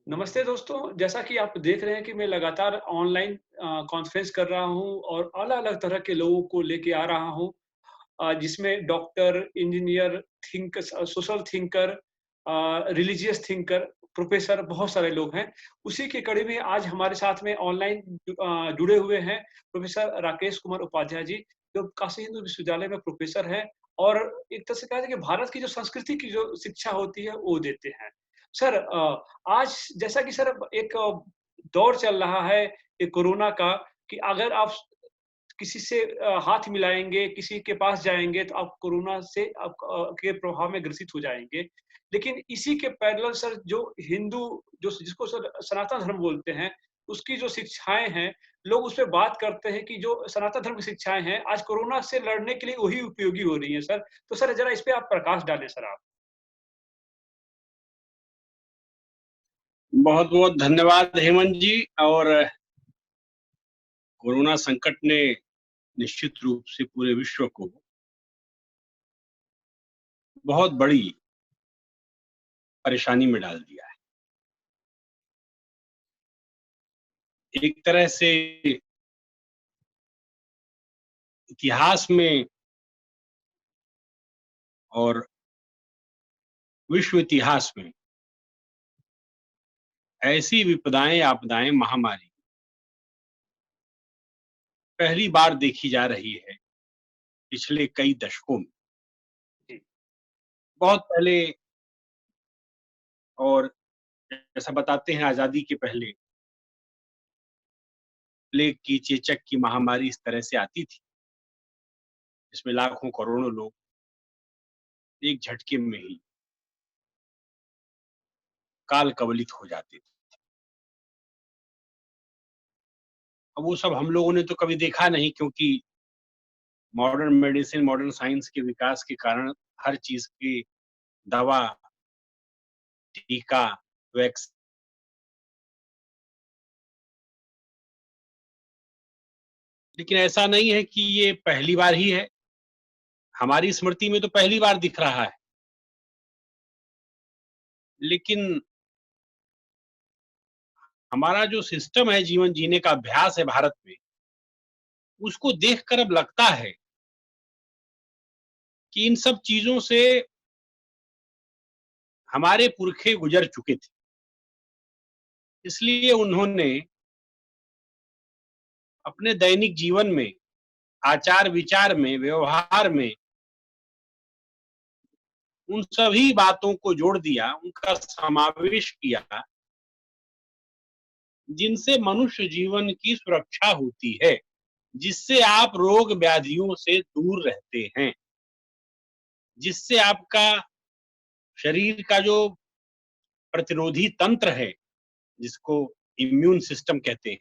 नमस्ते दोस्तों, जैसा कि आप देख रहे हैं कि मैं लगातार ऑनलाइन कॉन्फ्रेंस कर रहा हूँ और अलग-अलग तरह के लोगों को लेके आ रहा हूँ। जिसमें doctor, engineer, social thinker, religious thinker, professor बहुत सारे लोग हैं। उसी की कड़ी में आज हमारे साथ में ऑनलाइन जुड़े हुए हैं प्रोफेसर राकेश कुमार उपाध्याय जी, जो काशी हिंदू विश्वविद्यालय में प्रोफेसर हैं और एक तरह से कहा जाए कि भारत की जो संस्कृति की जो शिक्षा होती है, वो देते हैं। सर आज जैसा कि सर एक दौर चल रहा है ये कोरोना का कि अगर आप किसी से हाथ मिलाएँगे, किसी के पास जाएँगे तो आप कोरोना से के प्रभाव में ग्रसित हो जाएँगे। लेकिन इसी के पैरेलल सर जो हिंदू जो जिसको सर सनातन धर्म बोलते हैं, उसकी जो शिक्षाएँ हैं, लोग उसपे बात करते हैं कि जो सनातन धर्म की शिक्षाएँ हैं, आज कोरोना से लड़ने के लिए वही उपयोगी हो रही हैं सर। तो सर ज़रा इस पे आप प्रकाश डालें सर आप। बहुत-बहुत धन्यवाद हेमंत जी। और कोरोना संकट ने निश्चित रूप से पूरे विश्व को बहुत बड़ी परेशानी में डाल दिया है। एक तरह से इतिहास में और विश्व इतिहास में ऐसी विपदाएँ, आपदाएँ, महामारी पहली बार देखी जा रही है पिछले कई दशकों में। जी, बहुत पहले और जैसा बताते हैं आज़ादी के पहले प्लेग की, चेचक की महामारी इस तरह से आती थी, जिसमें लाखों करोड़ों लोग एक झटके में ही काल कवलित हो जाते थे। अब वो सब हम लोगों ने तो कभी देखा नहीं, क्योंकि मॉडर्न मेडिसिन, मॉडर्न साइंस के विकास के कारण हर चीज़ की दवा, टीका, वैक्स लेकिन ऐसा नहीं है कि ये पहली बार ही है। हमारी स्मृति में तो पहली बार दिख रहा है। लेकिन हमारा जो सिस्टम है, जीवन जीने का अभ्यास है भारत में, उसको देखकर अब लगता है कि इन सब चीज़ों से हमारे पुरखे गुज़र चुके थे। इसलिए उन्होंने अपने दैनिक जीवन में, आचार-विचार में, व्यवहार में उन सभी बातों को जोड़ दिया, उनका समावेश किया, जिनसे मनुष्य जीवन की सुरक्षा होती है, जिससे आप रोग व्याधियों से दूर रहते हैं, जिससे आपका शरीर का जो प्रतिरोधी तंत्र है, जिसको इम्यून सिस्टम कहते हैं,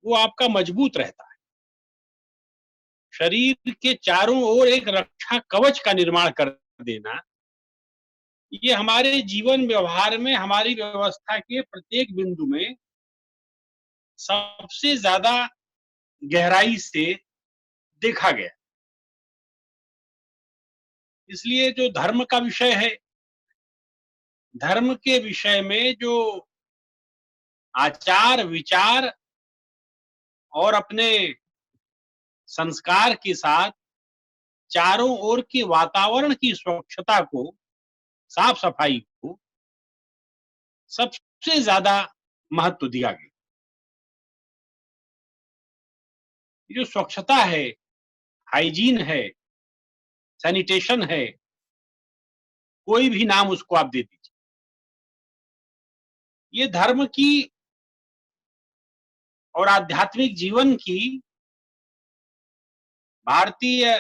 वो आपका मजबूत रहता है। शरीर के चारों ओर एक रक्षा कवच का निर्माण कर देना, ये हमारे जीवन व्यवहार में, हमारी व्यवस्था के प्रत्येक बिंदु में सबसे ज़्यादा गहराई से देखा गया। इसलिए जो धर्म का विषय है, धर्म के विषय में जो आचार, विचार और अपने संस्कार के साथ चारों ओर के वातावरण की स्वच्छता को, साफ-सफाई को सबसे ज़्यादा महत्व दिया गया। ये जो स्वच्छता है, हाइजीन है, सैनिटेशन है, कोई भी नाम उसको आप दे दीजिए। ये धर्म की और आध्यात्मिक जीवन की, भारतीय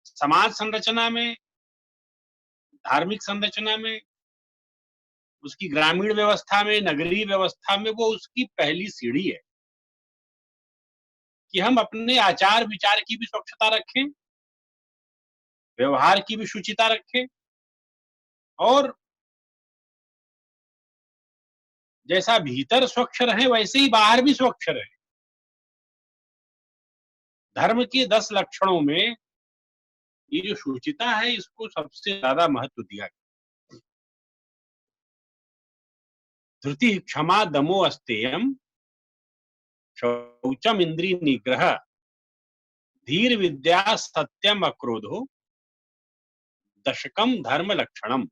समाज संरचना में, धार्मिक संरचना में, उसकी ग्रामीण व्यवस्था में, नगरीय व्यवस्था में वो उसकी पहली सीढ़ी है कि हम अपने आचार-विचार की भी स्वच्छता रखें, व्यवहार की भी शुचिता रखें और जैसा भीतर स्वच्छ रहें, वैसे ही बाहर भी स्वच्छ रहें। धर्म के 10 लक्षणों में ये जो शुचिता है, इसको सबसे ज़्यादा महत्व दिया गया। धृति क्षमा दमो अस्तेयम शौचम इंद्रिय निग्रह धीर विद्या सत्यम अक्रोधो दशकम धर्म लक्षणम।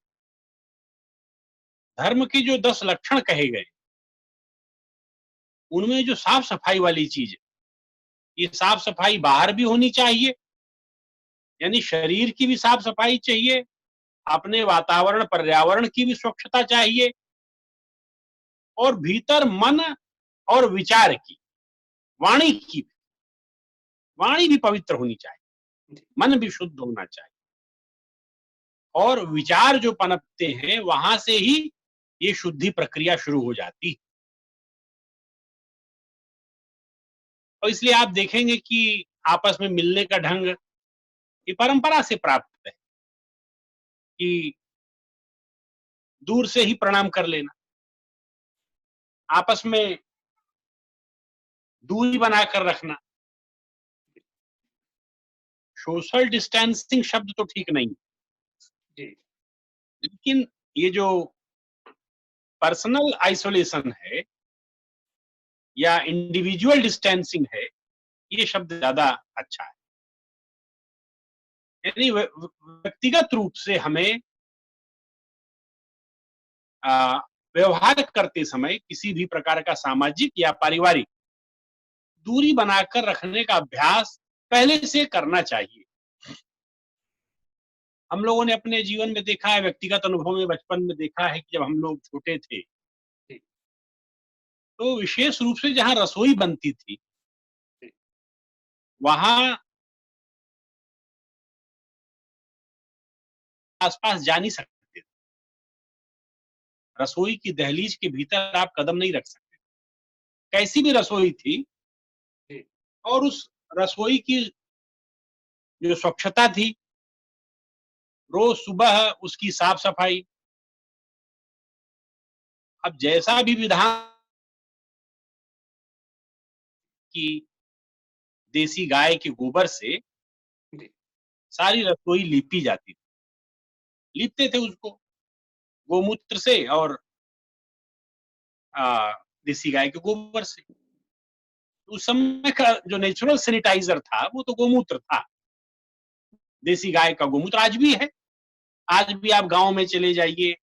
धर्म के जो 10 लक्षण कहे गए, उनमें जो साफ सफाई वाली चीज है, ये साफ सफाई बाहर भी होनी चाहिए, यानी शरीर की भी साफ सफाई चाहिए, अपने वातावरण पर्यावरण की भी स्वच्छता चाहिए, और भीतर मन और विचार की, वाणी की, वाणी भी पवित्र होनी चाहिए, मन भी शुद्ध होना चाहिए, और विचार जो पनपते हैं वहां से ही ये शुद्धि प्रक्रिया शुरू हो जाती है। और इसलिए आप देखेंगे कि आपस में मिलने का ढंग ये परंपरा से प्राप्त है कि दूर से ही प्रणाम कर लेना, आपस में दूरी बनाकर रखना। सोशल डिस्टेंसिंग शब्द तो ठीक नहीं, जी, लेकिन ये जो पर्सनल आइसोलेशन है या इंडिविजुअल डिस्टेंसिंग है, ये शब्द ज्यादा अच्छा है। यानी व्यक्तिगत रूप से हमें आ, व्यवहार करते समय किसी भी प्रकार का सामाजिक या पारिवारिक दूरी बनाकर रखने का अभ्यास पहले से करना चाहिए। हम लोगों ने अपने जीवन में देखा है, व्यक्तिगत अनुभव में बचपन में देखा है कि जब हम लोग छोटे थे, जी, तो विशेष रूप से जहाँ रसोई बनती थी, जी, वहां आसपास जा नहीं सकते थे। रसोई की दहलीज के भीतर आप कदम नहीं रख सकते, कैसी भी रसोई थी। जी, और उस रसोई की जो स्वच्छता थी, रोज सुबह उसकी साफ सफाई, अब जैसा भी विधान की देसी गाय के गोबर से जी, सारी रसोई लीपी जाती थी, लीपते थे उसको गोमूत्र से और आ, देसी गाय के गोबर से। उस समय का जो नेचुरल सैनिटाइजर था वो तो गोमूत्र था, देसी गाय का गोमूत्र आज भी है। आज भी आप गांव में चले जाइए,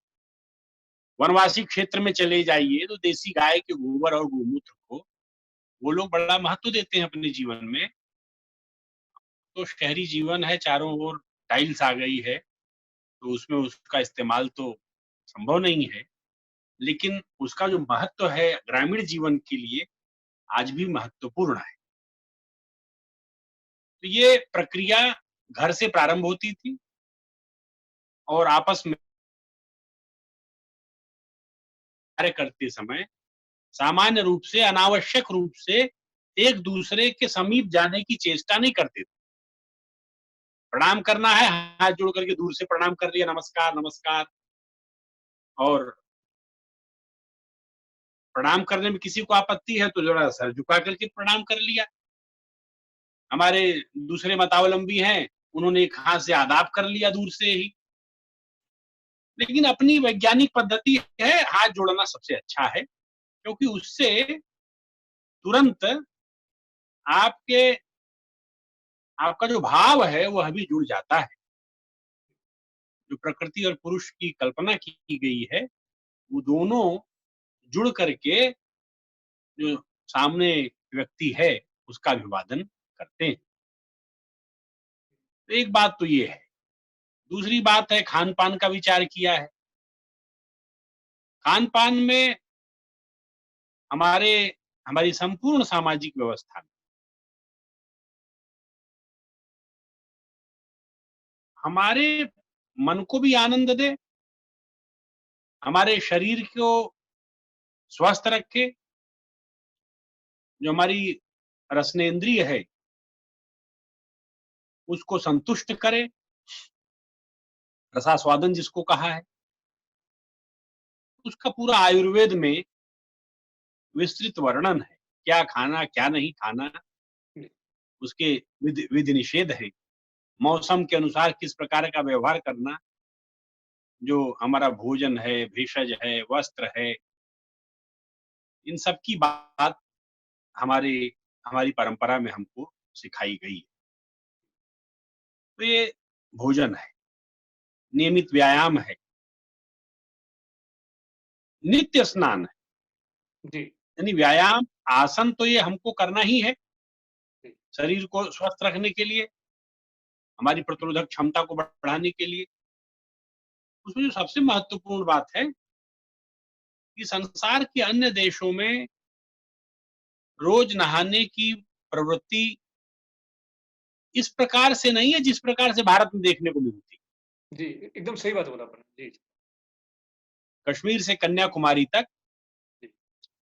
वनवासी क्षेत्र में चले जाइए, तो देसी गाय के गोबर और गोमूत्र को वो लोग बड़ा महत्व देते हैं अपने जीवन में। तो शहरी जीवन है, चारों ओर टाइल्स आ गई है, तो उसमें उसका इस्तेमाल तो संभव नहीं है, लेकिन उसका जो महत्व है ग्रामीण जीवन के लिए आज भी महत्वपूर्ण है। तो ये प्रक्रिया घर से प्रारंभ होती थी और आपस में कार्य करते समय सामान्य रूप से, अनावश्यक रूप से एक दूसरे के समीप जाने की चेष्टा नहीं करते थे। प्रणाम करना है, हाथ जोड़ करके दूर से प्रणाम कर लिया, नमस्कार नमस्कार। और प्रणाम करने में किसी को आपत्ति है तो जरा सर झुका करके प्रणाम कर लिया। हमारे दूसरे मतावलंबी हैं, उन्होंने एक हाथ से आदाब कर लिया दूर से ही। लेकिन अपनी वैज्ञानिक पद्धति है, हाथ जोड़ना सबसे अच्छा है, क्योंकि उससे तुरंत आपके आपका जो भाव है वह भी जुड़ जाता है। जो प्रकृति और पुरुष की कल्पना की गई है, वो दोनों जुड़ करके जो सामने व्यक्ति है उसका अभिवादन करते हैं। तो एक बात तो ये है। दूसरी बात है, खान पान का विचार किया है। खान पान में हमारे हमारी संपूर्ण सामाजिक व्यवस्था में हमारे मन को भी आनंद दे, हमारे शरीर को स्वस्थ रखे, जो हमारी रसनेन्द्रिय है उसको संतुष्ट करे, रसास्वादन जिसको कहा है, उसका पूरा आयुर्वेद में विस्तृत वर्णन है। क्या खाना क्या नहीं खाना, जी, उसके विधि विधि निषेध है। मौसम के अनुसार किस प्रकार का व्यवहार करना, जो हमारा भोजन है, भेषज है, वस्त्र है, इन सब की बात हमारे हमारी परंपरा में हमको सिखाई गई है। तो ये भोजन है, नियमित व्यायाम है, नित्य स्नान है, जी, यानी व्यायाम, आसन तो ये हमको करना ही है, जी, शरीर को स्वस्थ रखने के लिए, हमारी प्रतिरोधक क्षमता को बढ़ाने के लिए। उसमें जो सबसे महत्वपूर्ण बात है कि संसार के अन्य देशों में रोज नहाने की प्रवृत्ति इस प्रकार से नहीं है जिस प्रकार से भारत में देखने को मिलती। जी, एकदम सही बात बोला आपने। जी, कश्मीर से कन्याकुमारी तक जी,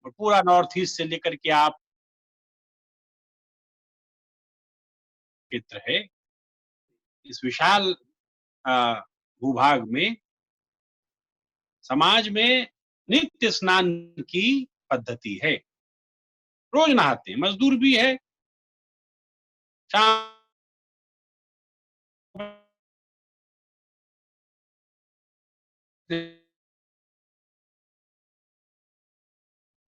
और पूरा नॉर्थ ईस्ट से लेकर के आप क्षेत्र है, इस विशाल अ, भूभाग में समाज में नित्य स्नान की पद्धति है। रोज नहाते हैं, मजदूर भी है, शाम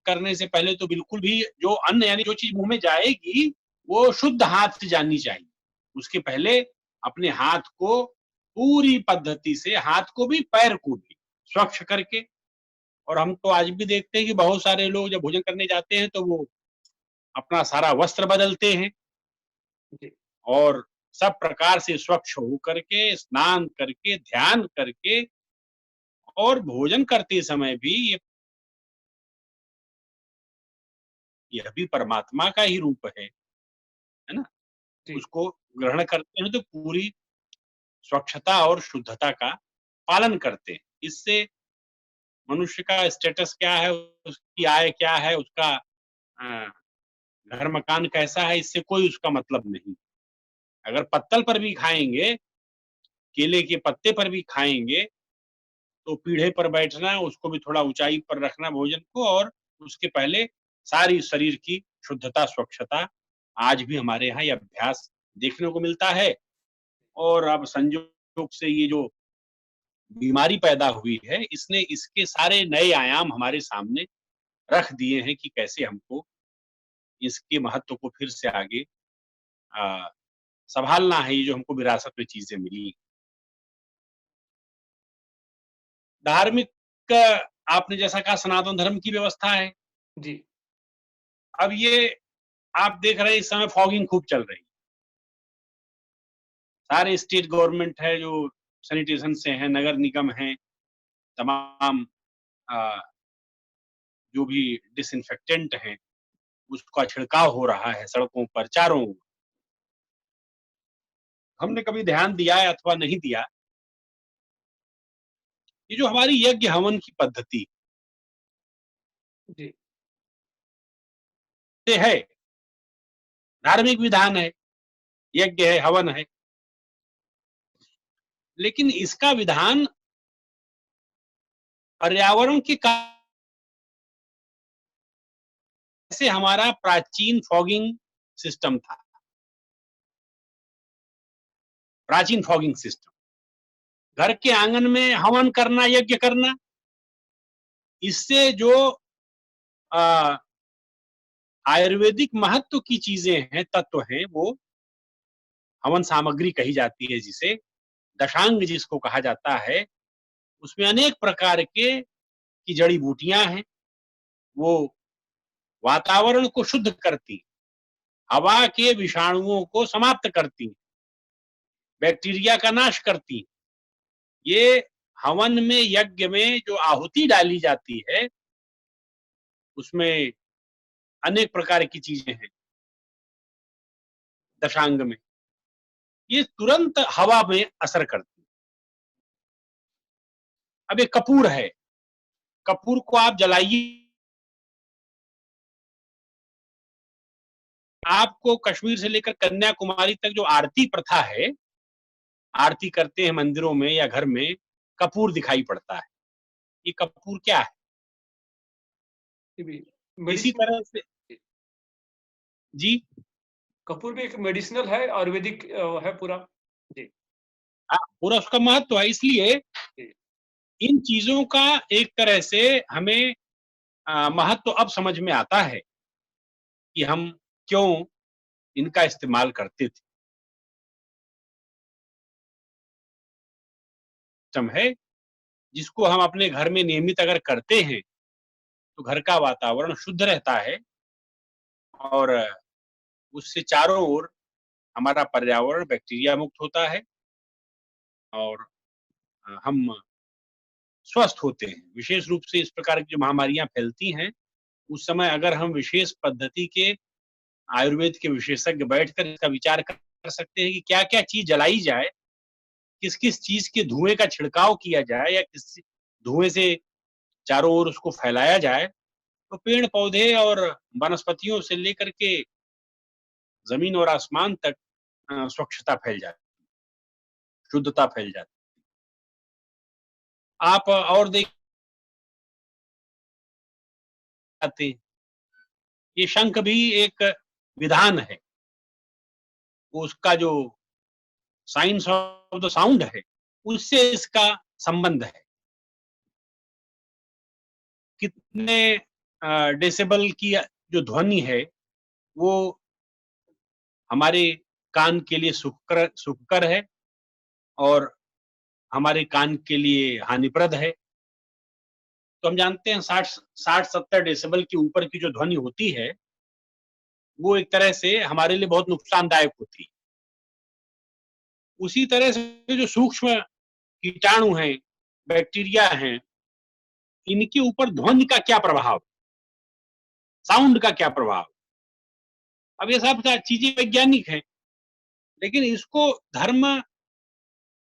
करने से पहले तो बिल्कुल भी जो अन्न यानी जो चीज़ मुँह में जाएगी, वो शुद्ध हाथ से जानी चाहिए। उसके पहले अपने हाथ को पूरी पद्धति से, हाथ को भी, पैर को भी स्वच्छ करके। और हम तो आज भी देखते हैं कि बहुत सारे लोग जब भोजन करने जाते हैं, तो वो अपना सारा वस्त्र बदलते हैं जी, और सब प्रकार से स्वच्छ हो करके, स्नान करके, ध्यान करके और भोजन करते समय भी यह भी परमात्मा का ही रूप है ना? जी, उसको ग्रहण करते हैं तो पूरी स्वच्छता और शुद्धता का पालन करते हैं। इससे मनुष्य का स्टेटस क्या है, उसकी आय क्या है, उसका अ, घर मकान कैसा है, इससे कोई उसका मतलब नहीं। अगर पत्तल पर भी खाएँगे, केले के पत्ते पर भी खाएँगे, तो पीढ़े पर बैठना, उसको भी थोड़ा ऊँचाई पर रखना भोजन को, और उसके पहले सारी शरीर की शुद्धता, स्वच्छता, आज भी हमारे यहाँ ये अभ्यास देखने को मिलता है। और अब संयोग से ये जो बीमारी पैदा हुई है, इसने इसके सारे नए आयाम हमारे सामने रख दिए हैं कि कैसे हमको इसके महत्व को फिर से आगे अ, सँभालना है, ये जो हमको विरासत में चीज़ें मिली। धार्मिक आपने जैसा कहा सनातन धर्म की व्यवस्था है। जी, अब ये आप देख रहे हैं इस समय फॉगिंग खूब चल रही है। सारे स्टेट गवर्नमेंट है जो सैनिटेशन से हैं, नगर निगम हैं, तमाम अ, जो भी डिसइन्फेक्टेंट हैं, उसका छिड़काव हो रहा है सड़कों पर चारों ओर। हमने कभी ध्यान दिया है अथवा नहीं दिया, ये जो हमारी यज्ञ हवन की पद्धति जी, से है, धार्मिक विधान है, यज्ञ है, हवन है, लेकिन इसका विधान पर्यावरण के कैसे हमारा प्राचीन फॉगिंग सिस्टम था, प्राचीन फॉगिंग सिस्टम। घर के आंगन में हवन करना, यज्ञ करना, इससे जो अ, आयुर्वेदिक महत्व की चीजें हैं, तत्व हैं, वो हवन सामग्री कही जाती है जिसे, दशांग जिसको कहा जाता है, उसमें अनेक प्रकार के की जड़ी-बूटियाँ हैं, वो वातावरण को शुद्ध करती, हवा के विषाणुओं को समाप्त करती, बैक्टीरिया का नाश करती। ये हवन में, यज्ञ में जो आहुति डाली जाती है, उसमें अनेक प्रकार की चीजें हैं दशांग में। ये तुरंत हवा में असर करती है। अब एक कपूर है, कपूर को आप जलाइए, आपको कश्मीर से लेकर कन्याकुमारी तक जो आरती प्रथा है, आरती करते हैं मंदिरों में या घर में, कपूर दिखाई पड़ता है। ये कपूर क्या है? जी, भी इसी मेडिसिन तरह से जी, कपूर भी एक मेडिसिनल है, आयुर्वेदिक है पूरा। जी, पूरा उसका महत्व है, इसलिए जी, इन चीज़ों का एक तरह से हमें महत्व अब समझ में आता है कि हम क्यों इनका इस्तेमाल करते थे। सिस्टम है जिसको हम अपने घर में नियमित अगर करते हैं तो घर का वातावरण शुद्ध रहता है और उससे चारों ओर हमारा पर्यावरण बैक्टीरिया मुक्त होता है और हम स्वस्थ होते हैं। विशेष रूप से इस प्रकार की जो महामारियां फैलती हैं, उस समय अगर हम विशेष पद्धति के आयुर्वेद के विशेषज्ञ बैठकर इसका विचार कर सकते हैं कि क्या-क्या चीज़ जलाई जाए, किस-किस चीज़ के धुएँ का छिड़काव किया जाए या किस धुएँ से चारों ओर उसको फैलाया जाए, तो पेड़-पौधे और वनस्पतियों से लेकर के ज़मीन और आसमान तक स्वच्छता फैल जाती, शुद्धता फैल जाती। आप और देख पाते हैं, ये शंख भी एक विधान है, उसका जो साइंस ऑफ द साउंड है, उससे इसका संबंध है। कितने डेसिबल की जो ध्वनि है, वो हमारे कान के लिए सुखकर है और हमारे कान के लिए हानिप्रद है। तो हम जानते हैं 60-70 डेसिबल के ऊपर की जो ध्वनि होती है, वो एक तरह से हमारे लिए बहुत नुकसानदायक होती है। उसी तरह से जो सूक्ष्म कीटाणु हैं, बैक्टीरिया हैं, इनके ऊपर ध्वनि का क्या प्रभाव, साउंड का क्या प्रभाव? अब ये सब चीजें वैज्ञानिक हैं, लेकिन इसको धर्म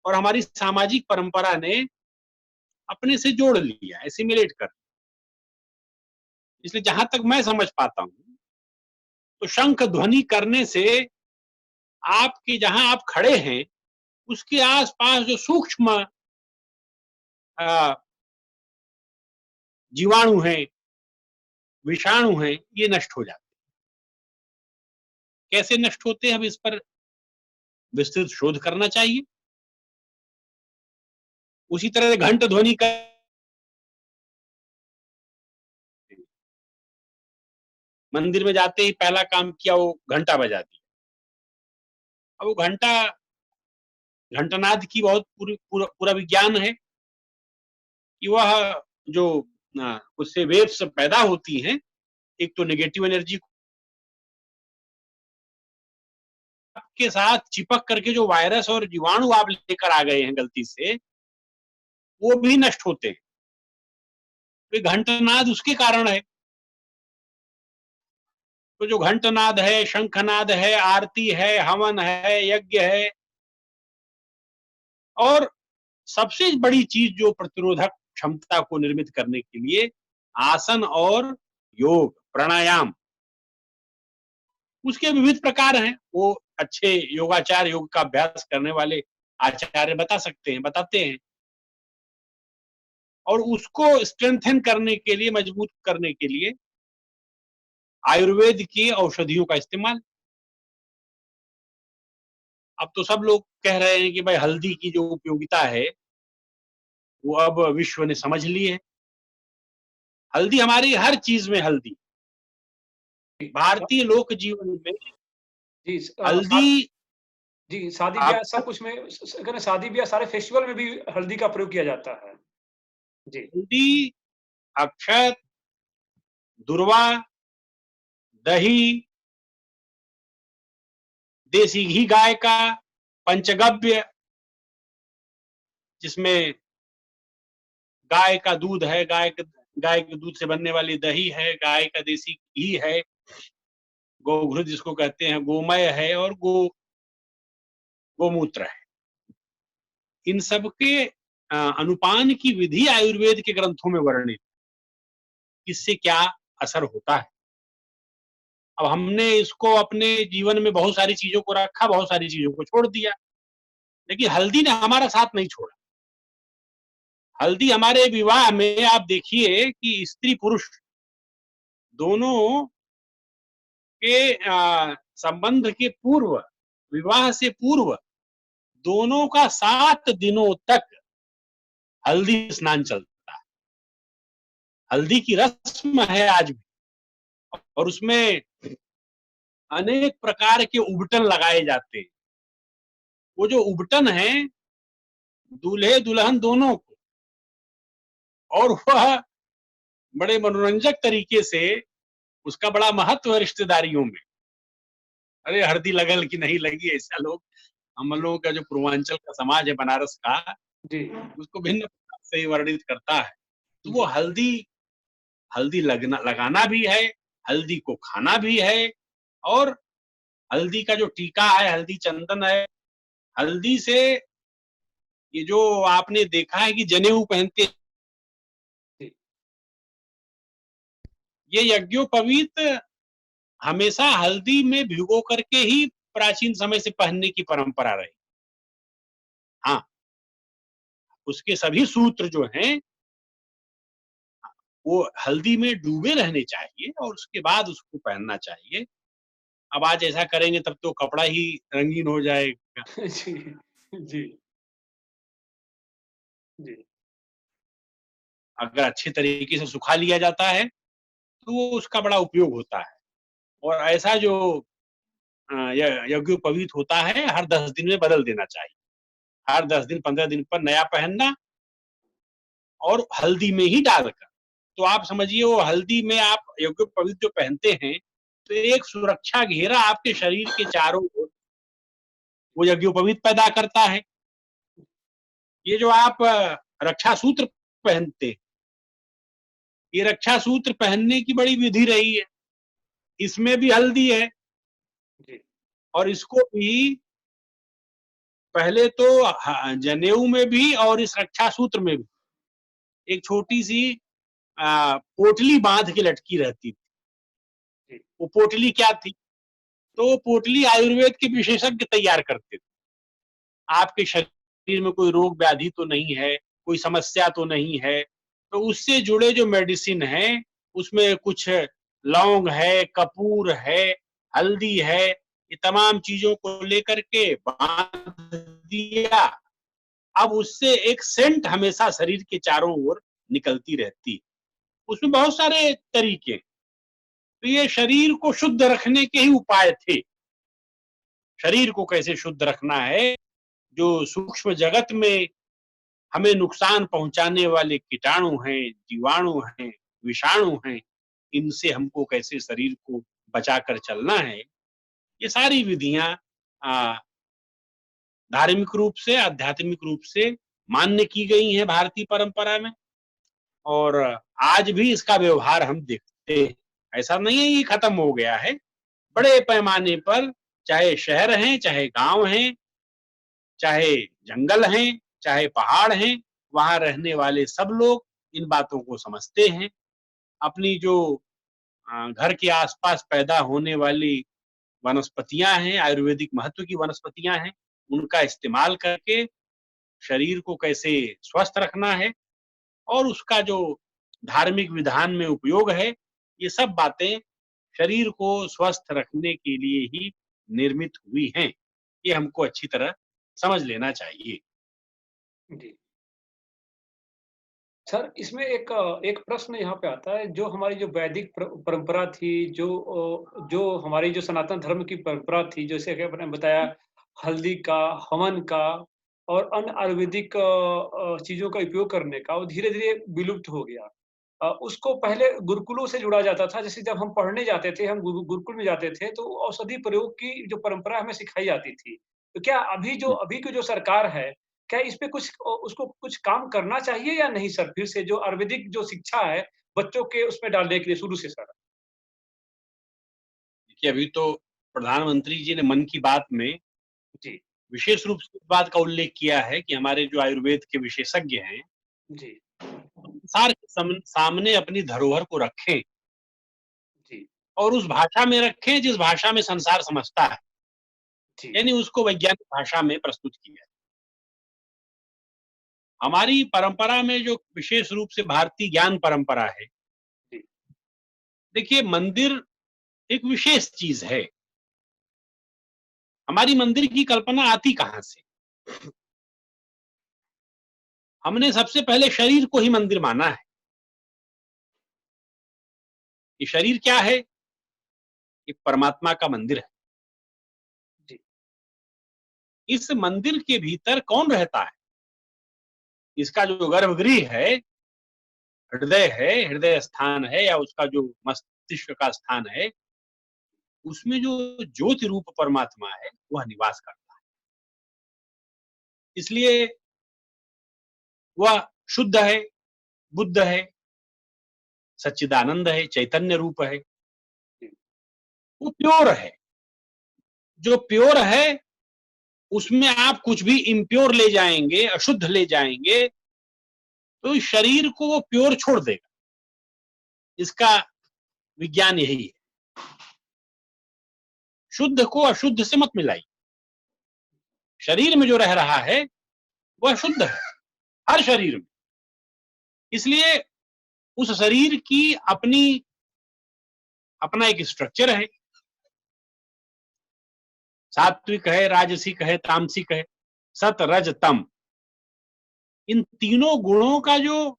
और हमारी सामाजिक परंपरा ने अपने से जोड़ लिया, एसिमिलेट कर। इसलिए जहां तक मैं समझ पाता हूं, तो शंख ध्वनि करने से आपके जहां आप खड़े हैं, उसके आसपास जो सूक्ष्म जीवाणु हैं, विषाणु हैं, ये नष्ट हो जाते हैं। कैसे नष्ट होते हैं, अब इस पर विस्तृत शोध करना चाहिए। उसी तरह घंट ध्वनि का मंदिर में जाते ही पहला काम किया, वो घंटा बजा दिया। अब वो घंटानाद की बहुत पूरा विज्ञान है कि वह जो उससे वेव्स पैदा होती हैं, एक तो नेगेटिव एनर्जी के साथ चिपक करके जो वायरस और जीवाणु आप लेकर आ गए हैं गलती से, वो भी नष्ट होते हैं। तो घंटनाद उसके कारण है। तो जो घंटनाद है, शंखनाद है, आरती है, हवन है, यज्ञ है, और सबसे बड़ी चीज जो प्रतिरोधक क्षमता को निर्मित करने के लिए आसन और योग, प्राणायाम, उसके विविध प्रकार हैं। वो अच्छे योगाचार, योग का अभ्यास करने वाले आचार्य बता सकते हैं, बताते हैं। और उसको स्ट्रेंथन करने के लिए, मजबूत करने के लिए आयुर्वेद की औषधियों का इस्तेमाल। अब तो सब लोग कह रहे हैं कि भाई हल्दी की जो उपयोगिता है, वो अब विश्व ने समझ ली है। हल्दी, हमारी हर चीज में हल्दी, भारतीय लोक जीवन में जी, हल्दी। जी, शादी-ब्याह आप सब कुछ में कहना शादी-ब्याह सारे फेस्टिवल में भी हल्दी का प्रयोग किया जाता है। जी, हल्दी, अक्षत, दूर्वा, दही, देसी घी गाय का, पंचगव्य, जिसमें गाय का दूध है, गाय के दूध से बनने वाली दही है, गाय का देसी घी है, गोघृत जिसको कहते हैं, गोमय है, और गोमूत्र है। इन सब के अनुपान की विधि आयुर्वेद के ग्रंथों में वर्णित, इससे क्या असर होता है। अब हमने इसको अपने जीवन में बहुत सारी चीजों को रखा, बहुत सारी चीजों को छोड़ दिया, लेकिन हल्दी ने हमारा साथ नहीं छोड़ा। हल्दी हमारे विवाह में आप देखिए कि स्त्री पुरुष दोनों के संबंध के पूर्व, विवाह से पूर्व, दोनों का 7 दिनों तक हल्दी स्नान चलता है। हल्दी की रस्म है आज भी, और उसमें अनेक प्रकार के उबटन लगाए जाते हैं। वो जो उबटन है, दूल्हे दुल्हन दोनों को, और वह बड़े मनोरंजक तरीके से, उसका बड़ा महत्व है रिश्तेदारियों में। अरे हल्दी लगल कि नहीं लगी, ऐसा लोग, हम जी, लोगों का जो पूर्वांचल का समाज है बनारस का, जी, उसको भिन्न प्रकार से ही वर्णित करता है। तो वो जी, हल्दी हल्दी लगना लगाना भी है, हल्दी को खाना भी है, और हल्दी का जो टीका है, हल्दी चंदन है, हल्दी से ये जो आपने देखा है कि जनेऊ पहनते, जी, ये यज्ञोपवीत हमेशा हल्दी में भिगो करके ही प्राचीन समय से पहनने की परंपरा रही। हाँ, उसके सभी सूत्र जो हैं, वो हल्दी में डूबे रहने चाहिए और उसके बाद उसको पहनना चाहिए। अब आज ऐसा करेंगे तब तो कपड़ा ही रंगीन हो जाएगा। जी, जी, जी, अगर अच्छे तरीके से सुखा लिया जाता है, तो वो उसका बड़ा उपयोग होता है। और ऐसा जो य यज्ञोपवीत होता है, हर 10 दिन में बदल देना चाहिए। हर 10 दिन, 15 दिन पर नया पहनना, और हल्दी में ही डालकर। तो आप समझिए, वो हल्दी में आप यज्ञोपवीत जो पहनते हैं, तो एक सुरक्षा घेरा आपके शरीर के चारों ओर वो यज्ञोपवीत पैदा करता है। ये जो आप रक्षा सूत्र पहनते हैं, ये रक्षा सूत्र पहनने की बड़ी विधि रही है। इसमें भी हल्दी है, जी, और इसको भी पहले तो जनेऊ में भी और इस रक्षा सूत्र में भी एक छोटी-सी पोटली बाँध के लटकी रहती थी। जी, वो पोटली क्या थी? तो वो पोटली आयुर्वेद के विशेषज्ञ तैयार करते थे। आपके शरीर में कोई रोग व्याधि तो नहीं है, कोई समस्या तो नहीं है, तो उससे जुड़े जो मेडिसिन हैं, उसमें कुछ लौंग है, कपूर है, हल्दी है, ये तमाम चीज़ों को लेकर के बाँध दिया। अब उससे एक सेंट हमेशा शरीर के चारों ओर निकलती रहती। उसमें बहुत सारे तरीके, तो ये शरीर को शुद्ध रखने के ही उपाय थे। शरीर को कैसे शुद्ध रखना है, जो सूक्ष्म जगत में हमें नुकसान पहुंचाने वाले कीटाणु हैं, जीवाणु हैं, विषाणु हैं, इनसे हमको कैसे शरीर को बचाकर चलना है, ये सारी विधियां धार्मिक रूप से, आध्यात्मिक रूप से मान्य की गई हैं भारतीय परंपरा में, और आज भी इसका व्यवहार हम देखते हैं। ऐसा नहीं है ये खत्म हो गया है। बड़े पैमाने पर, चाहे शहर हैं, चाहे गांव हैं, चाहे जंगल हैं, चाहे पहाड़ हैं, वहाँ रहने वाले सब लोग इन बातों को समझते हैं। अपनी जो घर के आसपास पैदा होने वाली वनस्पतियाँ हैं, आयुर्वेदिक महत्व की वनस्पतियाँ हैं, उनका इस्तेमाल करके शरीर को कैसे स्वस्थ रखना है, और उसका जो धार्मिक विधान में उपयोग है, ये सब बातें शरीर को स्वस्थ रखने के लिए ही निर्मित हुई हैं। ये हमको अच्छी तरह समझ लेना चाहिए। जी। सर, इसमें एक प्रश्न यहाँ पे आता है, जो हमारी जो वैदिक परंपरा थी, जो हमारी जो सनातन धर्म की परंपरा थी, जैसे कि आपने बताया हल्दी का, हवन का और अन्य आयुर्वेदिक चीज़ों का उपयोग करने का, वो धीरे-धीरे विलुप्त हो गया। उसको पहले गुरुकुलों से जुड़ा जाता था, जैसे जब हम पढ़ने जाते थे, हम गुरुकुल में जाते थे, तो औषधि प्रयोग की जो परंपरा हमें सिखाई जाती थी। तो क्या अभी की जो सरकार है, क्या इस पे कुछ उसको कुछ काम करना चाहिए या नहीं सर? फिर से जो आयुर्वेदिक जो शिक्षा है, बच्चों के उसमें डालने के लिए शुरू से सर? देखिए, अभी तो प्रधानमंत्री जी ने मन की बात में जी, विशेष रूप से इस बात का उल्लेख किया है कि हमारे जो आयुर्वेद के विशेषज्ञ हैं, जी, संसार के सामने अपनी धरोहर को रखें, जी, और उस भाषा में रखें जिस भाषा में संसार समझता है, जी, यानी उसको वैज्ञानिक भाषा में प्रस्तुत किया। हमारी परंपरा में जो विशेष रूप से भारतीय ज्ञान परंपरा है, जी, देखिए मंदिर एक विशेष चीज है। हमारी मंदिर की कल्पना आती कहाँ से? हमने सबसे पहले शरीर को ही मंदिर माना है। ये शरीर क्या है? ये परमात्मा का मंदिर है। जी। इस मंदिर के भीतर कौन रहता है? इसका जो गर्भगृह है, हृदय स्थान है, या उसका जो मस्तिष्क का स्थान है, उसमें जो ज्योति रूप परमात्मा है, वह निवास करता है। इसलिए वह शुद्ध है, बुद्ध है, सच्चिदानंद है, चैतन्य रूप है। वो प्योर है। जो प्योर है, उसमें आप कुछ भी इम्प्योर ले जाएंगे, अशुद्ध ले जाएंगे, तो इस शरीर को वो प्योर छोड़ देगा। इसका विज्ञान यही है। शुद्ध को अशुद्ध से मत मिलाइए। शरीर में जो रह रहा है वह शुद्ध है, हर शरीर में। इसलिए उस शरीर की अपना एक स्ट्रक्चर है। सात्विक है, राजसिक है, तामसिक है, सत, रज, तम। इन तीनों गुणों का जो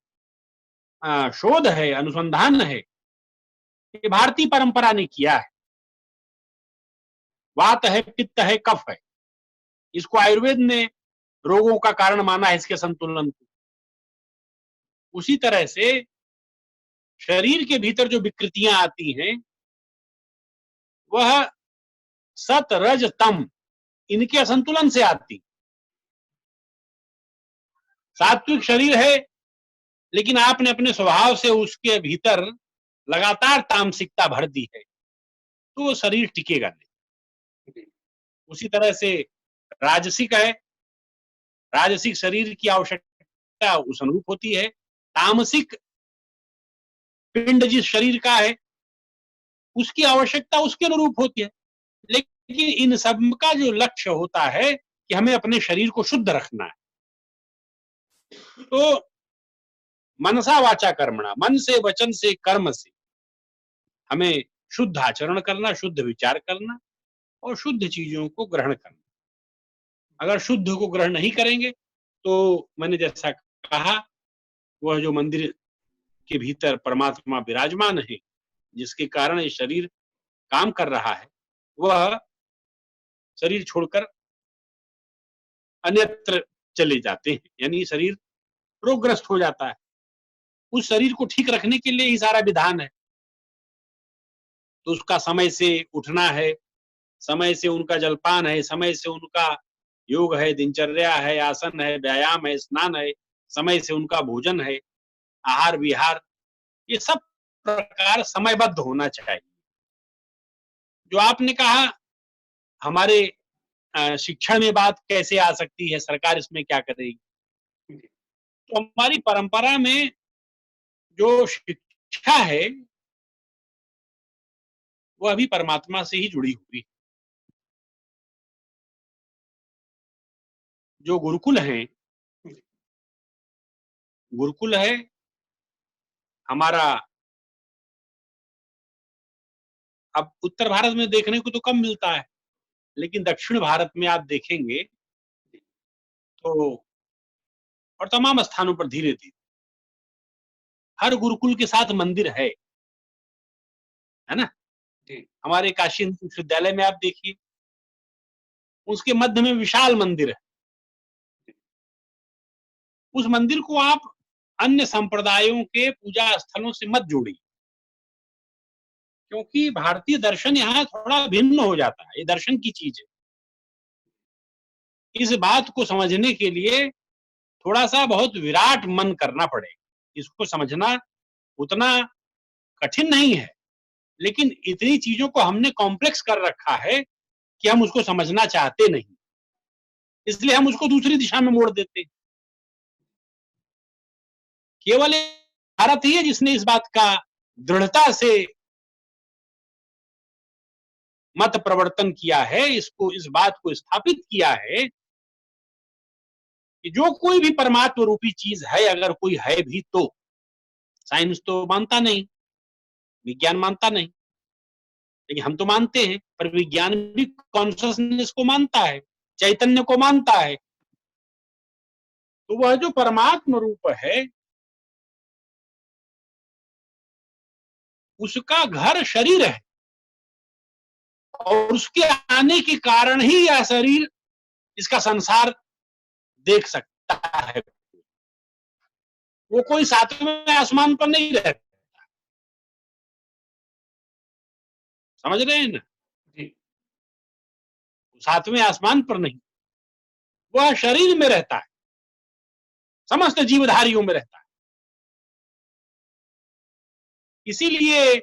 शोध है, अनुसंधान है, ये भारतीय परंपरा ने किया है। वात है, पित्त है, कफ है। इसको आयुर्वेद ने रोगों का कारण माना है, इसके संतुलन को। उसी तरह से शरीर के भीतर जो विकृतियां आती हैं, वह सत, रज, तम, इनके असंतुलन से आती। सात्विक शरीर है, लेकिन आपने अपने स्वभाव से उसके भीतर लगातार तामसिकता भर दी है, तो वो शरीर टिकेगा नहीं। उसी तरह से राजसिक है, राजसिक शरीर की आवश्यकता उस अनुरूप होती है। तामसिक पिंड जिस शरीर का है, उसकी आवश्यकता उसके अनुरूप होती है। लेकिन इन सब का जो लक्ष्य होता है कि हमें अपने शरीर को शुद्ध रखना है। तो मनसा वाचा कर्मणा, मन से, वचन से, कर्म से हमें शुद्ध आचरण करना, शुद्ध विचार करना और शुद्ध चीजों को ग्रहण करना। अगर शुद्ध को ग्रहण नहीं करेंगे तो मैंने जैसा कहा, वह जो मंदिर के भीतर परमात्मा विराजमान है, जिसके कारण ये शरीर काम कर रहा है, वह शरीर छोड़कर अन्यत्र चले जाते हैं, यानी शरीर रोगग्रस्त हो जाता है। उस शरीर को ठीक रखने के लिए ही सारा विधान है। तो उसका समय से उठना है, समय से उनका जलपान है, समय से उनका योग है, दिनचर्या है, आसन है, व्यायाम है, स्नान है, समय से उनका भोजन है, आहार विहार, ये सब प्रकार समयबद्ध होना चाहिए। जो आपने कहा हमारे शिक्षा में बात कैसे आ सकती है, सरकार इसमें क्या करेगी? तो हमारी परंपरा में जो शिक्षा है, वो अभी परमात्मा से ही जुड़ी हुई है। जो गुरुकुल है हमारा। अब उत्तर भारत में देखने को तो कम मिलता है, लेकिन दक्षिण भारत में आप देखेंगे तो, और तमाम स्थानों पर धीरे धीरे हर गुरुकुल के साथ मंदिर है ना? हमारे काशी हिंदू विश्वविद्यालय में आप देखिए, उसके मध्य में विशाल मंदिर है। उस मंदिर को आप अन्य संप्रदायों के पूजा स्थलों से मत जोड़िए, क्योंकि भारतीय दर्शन यहाँ थोड़ा भिन्न हो जाता है। ये दर्शन की चीज है। इस बात को समझने के लिए थोड़ा सा बहुत विराट मन करना पड़ेगा। इसको समझना उतना कठिन नहीं है, लेकिन इतनी चीजों को हमने कॉम्प्लेक्स कर रखा है कि हम उसको समझना चाहते नहीं, इसलिए हम उसको दूसरी दिशा में मोड़ देते हैं। केवल भारत ही है जिसने इस बात का दृढ़ता से मत प्रवर्तन किया है, इस बात को स्थापित किया है कि जो कोई भी परमात्मा रूपी चीज है, अगर कोई है भी तो, साइंस तो मानता नहीं, विज्ञान मानता नहीं, लेकिन हम तो मानते हैं। पर विज्ञान भी कॉन्शियसनेस को मानता है, चैतन्य को मानता है। तो वह जो परमात्मा रूप है, उसका घर शरीर है और उसके आने के कारण ही यह शरीर इसका संसार देख सकता है। वो कोई सातवें आसमान पर नहीं रहता, समझ रहे हैं ना? जी, सातवें आसमान पर नहीं, वह शरीर में रहता है, समस्त जीवधारियों में रहता है। इसीलिए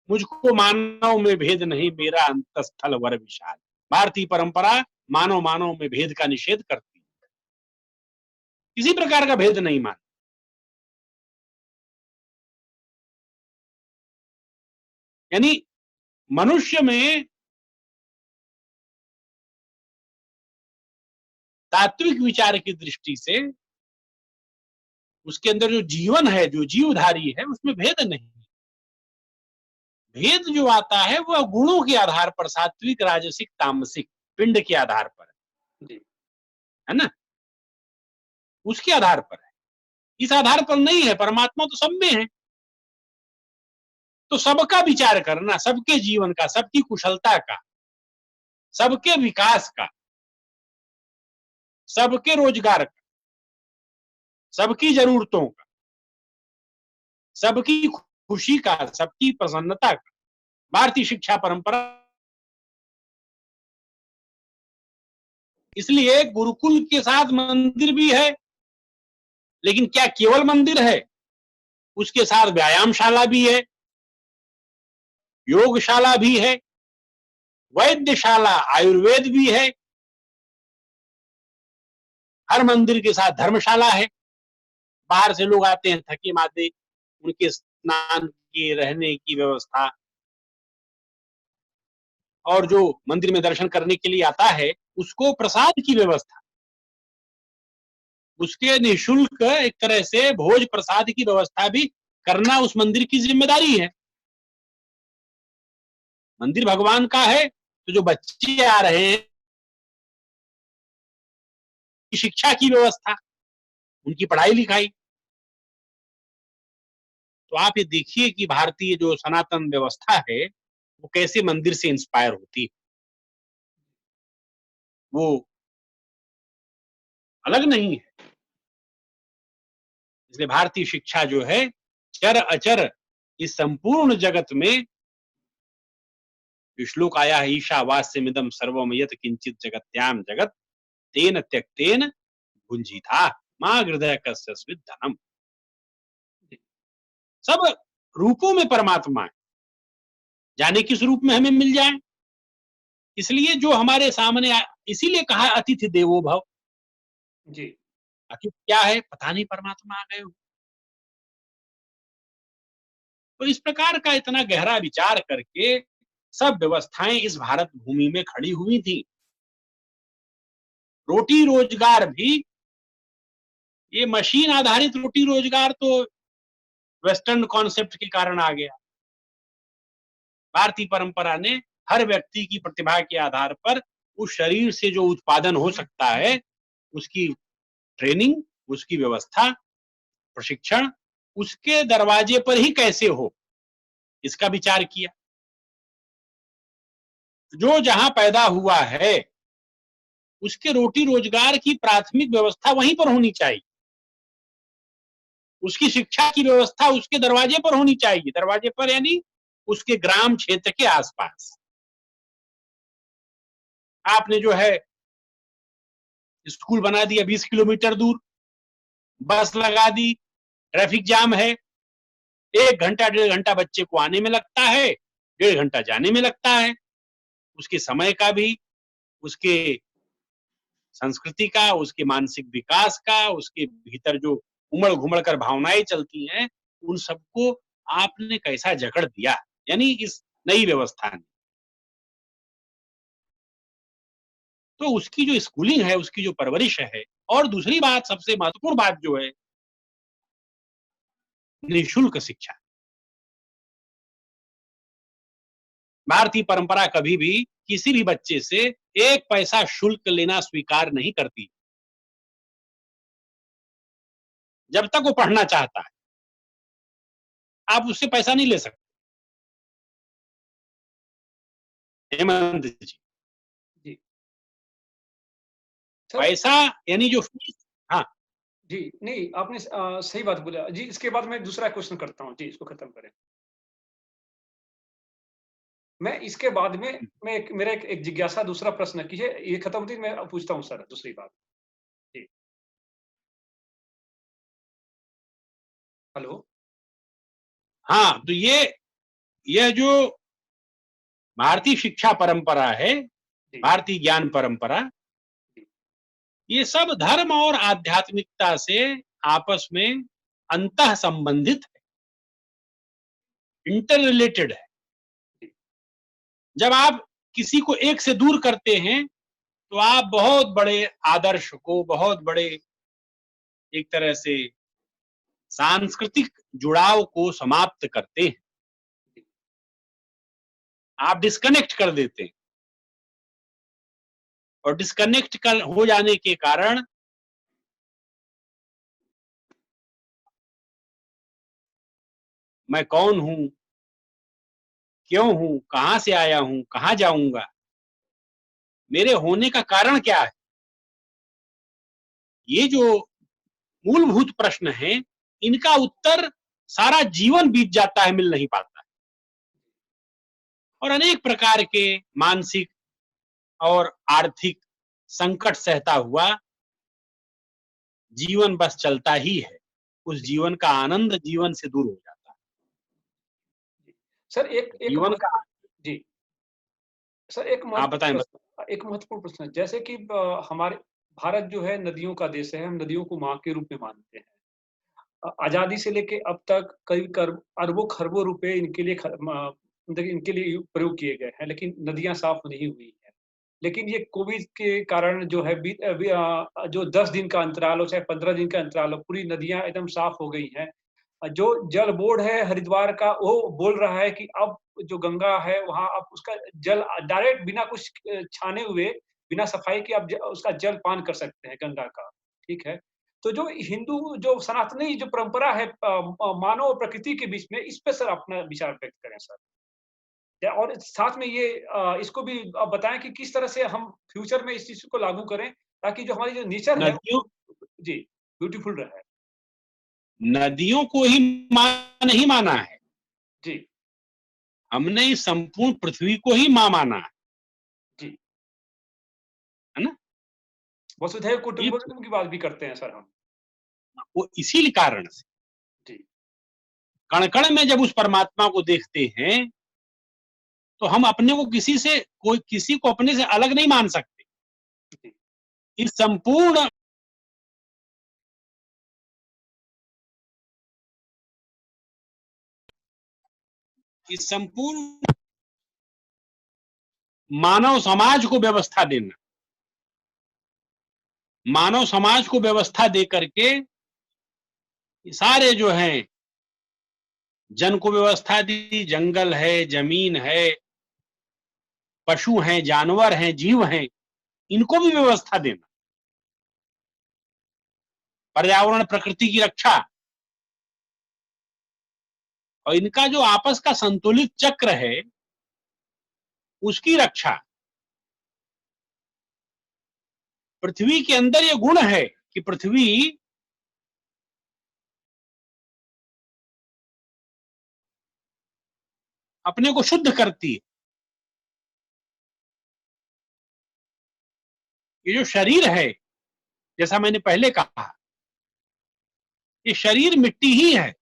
मुझको मानव में भेद नहीं, मेरा अंतस्थल वर विशाल। भारतीय परंपरा मानव मानव में भेद का निषेध करती है, किसी प्रकार का भेद नहीं मान। यानी मनुष्य में तात्विक विचार की दृष्टि से उसके अंदर जो जीवन है, जो जीवधारी है, उसमें भेद नहीं। भेद जो आता है वह गुणों के आधार पर, सात्विक, राजसिक, तामसिक, पिंड के आधार पर जी, है ना, उसके आधार पर है। इस आधार पर नहीं है। परमात्मा तो सब में है। तो सबका विचार करना, सबके जीवन का, सबकी कुशलता का, सबके विकास का, सबके रोजगार का, सबकी जरूरतों का, सबकी खुशी का, सबकी प्रसन्नता का, भारतीय शिक्षा परंपरा। इसलिए गुरुकुल के साथ मंदिर भी है, लेकिन क्या केवल मंदिर है? उसके साथ व्यायामशाला भी है, योगशाला भी है, वैद्यशाला, आयुर्वेद भी है। हर मंदिर के साथ धर्मशाला है। बाहर से लोग आते हैं थके मादे, उनके स्नान की, रहने की व्यवस्था, और जो मंदिर में दर्शन करने के लिए आता है उसको प्रसाद की व्यवस्था, उसके निःशुल्क एक तरह से भोज प्रसाद की व्यवस्था भी करना उस मंदिर की जिम्मेदारी है। मंदिर भगवान का है, तो जो बच्चे आ रहे हैं, शिक्षा की व्यवस्था, उनकी पढ़ाई लिखाई। तो आप ये देखिए कि भारतीय जो सनातन व्यवस्था है वो कैसे मंदिर से इंस्पायर होती है। वो अलग नहीं है। इसलिए भारतीय शिक्षा जो है, चर अचर इस संपूर्ण जगत में, जो श्लोक आया है, ईशावास्यमिदं सर्वम यत् किंचित जगत्याम जगत तेन त्यक्तेन भुंजीथा मां हृदय कस्यस्मित् धनम। जी, सब रूपों में परमात्मा है, जाने किस रूप में हमें मिल जाए। इसलिए जो हमारे सामने इसीलिए कहा अतिथि देवो भव। जी, अतिथि क्या है? पता नहीं, परमात्मा आ गए हो। तो इस प्रकार का इतना गहरा विचार करके सब व्यवस्थाएं इस भारत भूमि में खड़ी हुई थी। रोटी रोजगार भी, ये मशीन आधारित रोटी रोजगार तो वेस्टर्न कॉन्सेप्ट के कारण आ गया। भारतीय परंपरा ने हर व्यक्ति की प्रतिभा के आधार पर उस शरीर से जो उत्पादन हो सकता है, उसकी ट्रेनिंग, उसकी व्यवस्था, प्रशिक्षण, उसके दरवाजे पर ही कैसे हो, इसका विचार किया। जो जहां पैदा हुआ है उसके रोटी रोजगार की प्राथमिक व्यवस्था वहीं पर होनी चाहिए। उसकी शिक्षा की व्यवस्था उसके दरवाजे पर होनी चाहिए। दरवाजे पर यानी उसके ग्राम क्षेत्र के आसपास। आपने जो है स्कूल बना दिया 20 किलोमीटर दूर, बस लगा दी, ट्रैफिक जाम है, 1 घंटा 1.5 घंटा बच्चे को आने में लगता है, 1.5 घंटा जाने में लगता है। उसके समय का भी, उसके संस्कृति का, उसके मानसिक विकास का, उसके भीतर जो उमड़ घुमड़ कर भावनाएं चलती हैं, उन सबको आपने कैसा जकड़ दिया, यानी इस नई व्यवस्था ने। तो उसकी जो स्कूलिंग है, उसकी जो परवरिश है, और दूसरी बात, सबसे महत्वपूर्ण बात जो है, निःशुल्क शिक्षा। भारतीय परंपरा कभी भी किसी भी बच्चे से 1 पैसा शुल्क लेना स्वीकार नहीं करती, जब तक वो पढ़ना चाहता है। आप उससे पैसा नहीं ले सकते। हेमंत जी, जी। सर पैसा यानी जो फीस, हाँ, जी, नहीं आपने सही बात बोला। जी, इसके बाद मैं दूसरा क्वेश्चन करता हूँ। जी, इसको खत्म करें। मैं इसके बाद में मैं एक मेरा एक जिज्ञासा दूसरा प्रश्न की है, ये खत्म होती है मैं पूछता हूँ सर दूसरी बात। जी, हेलो? हाँ, तो यह जो भारतीय शिक्षा परंपरा है, जी, भारतीय ज्ञान परंपरा, जी, ये सब धर्म और आध्यात्मिकता से आपस में अंतः संबंधित है, इंटर रिलेटेड है। जी, जब आप किसी को एक से दूर करते हैं, तो आप बहुत बड़े आदर्श को, बहुत बड़े एक तरह से सांस्कृतिक जुड़ाव को समाप्त करते हैं, जी। आप डिस्कनेक्ट कर देते हैं। और डिस्कनेक्ट कर हो जाने के कारण मैं कौन हूं, क्यों हूं, कहां से आया हूं, कहां जाऊंगा, मेरे होने का कारण क्या है, ये जो मूलभूत प्रश्न हैं, इनका उत्तर सारा जीवन बीत जाता है, मिल नहीं पाता है। और अनेक प्रकार के मानसिक और आर्थिक संकट सहता हुआ जीवन बस चलता ही है। उस जीवन का आनंद जीवन से दूर हो जाता जी। सर है। जीवन का, जी, सर आप बताएं। एक महत्वपूर्ण प्रश्न है। जैसे कि हमारे भारत जो है नदियों का देश है, हम नदियों को माँ के रूप में मानते हैं। आज़ादी से लेके अब तक कई अरबों-खरबों रुपए इनके लिए मतलब इनके लिए प्रयोग किए गए हैं, लेकिन नदियाँ साफ नहीं हुई हैं। लेकिन ये कोविड के कारण जो है जो 10 दिन का अंतराल हो, चाहे 15 दिन का अंतराल हो, पूरी नदियाँ एकदम साफ हो गई हैं। जो जल बोर्ड है हरिद्वार का, वो बोल रहा है कि अब जो गंगा है, वहाँ अब उसका जल डायरेक्ट बिना कुछ छाने हुए, बिना सफाई के आप उसका जल पान कर सकते हैं गंगा का, ठीक है? तो जो हिंदू जो सनातनी जो परंपरा है मानव और प्रकृति के बीच में, इस पे सर अपना विचार व्यक्त करें सर। और साथ में ये इसको भी बताएँ कि किस तरह से हम फ्यूचर में इस चीज़ को लागू करें, ताकि जो हमारी जो नेचर है नदियों जी, ब्यूटीफुल रहे। नदियों को ही माँ नहीं माना है, जी, हमने इस संपूर्ण पृथ्वी को ही माँ माना जी। है ना? वसुधैव ये कुटुंबकम की बात भी करते हैं सर हम। वो इसी कारण से जी, कण कण में जब उस परमात्मा को देखते हैं, तो हम अपने को किसी को अपने से अलग नहीं मान सकते। जी, इस संपूर्ण इस संपूर्ण मानव समाज को व्यवस्था देना, मानव समाज को व्यवस्था दे करके ये सारे जो हैं, जन को व्यवस्था दी, जंगल है, जमीन है, पशु हैं, जानवर हैं, जीव हैं, इनको भी व्यवस्था देना, पर्यावरण प्रकृति की रक्षा और इनका जो आपस का संतुलित चक्र है, उसकी रक्षा। पृथ्वी के अंदर ये गुण है कि पृथ्वी अपने को शुद्ध करती है। ये जो शरीर है, जैसा मैंने पहले कहा, ये शरीर मिट्टी ही है,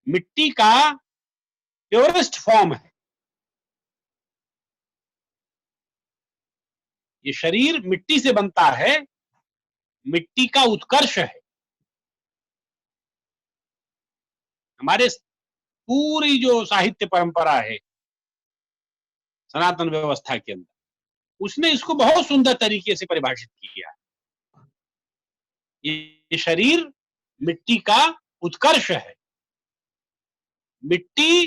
मिट्टी का प्योरेस्ट फॉर्म है। ये शरीर मिट्टी से बनता है, मिट्टी का उत्कर्ष है। हमारे पूरी जो साहित्य परंपरा है सनातन व्यवस्था के अंदर, उसने इसको बहुत सुंदर तरीके से परिभाषित किया है। ये शरीर मिट्टी का उत्कर्ष है। मिट्टी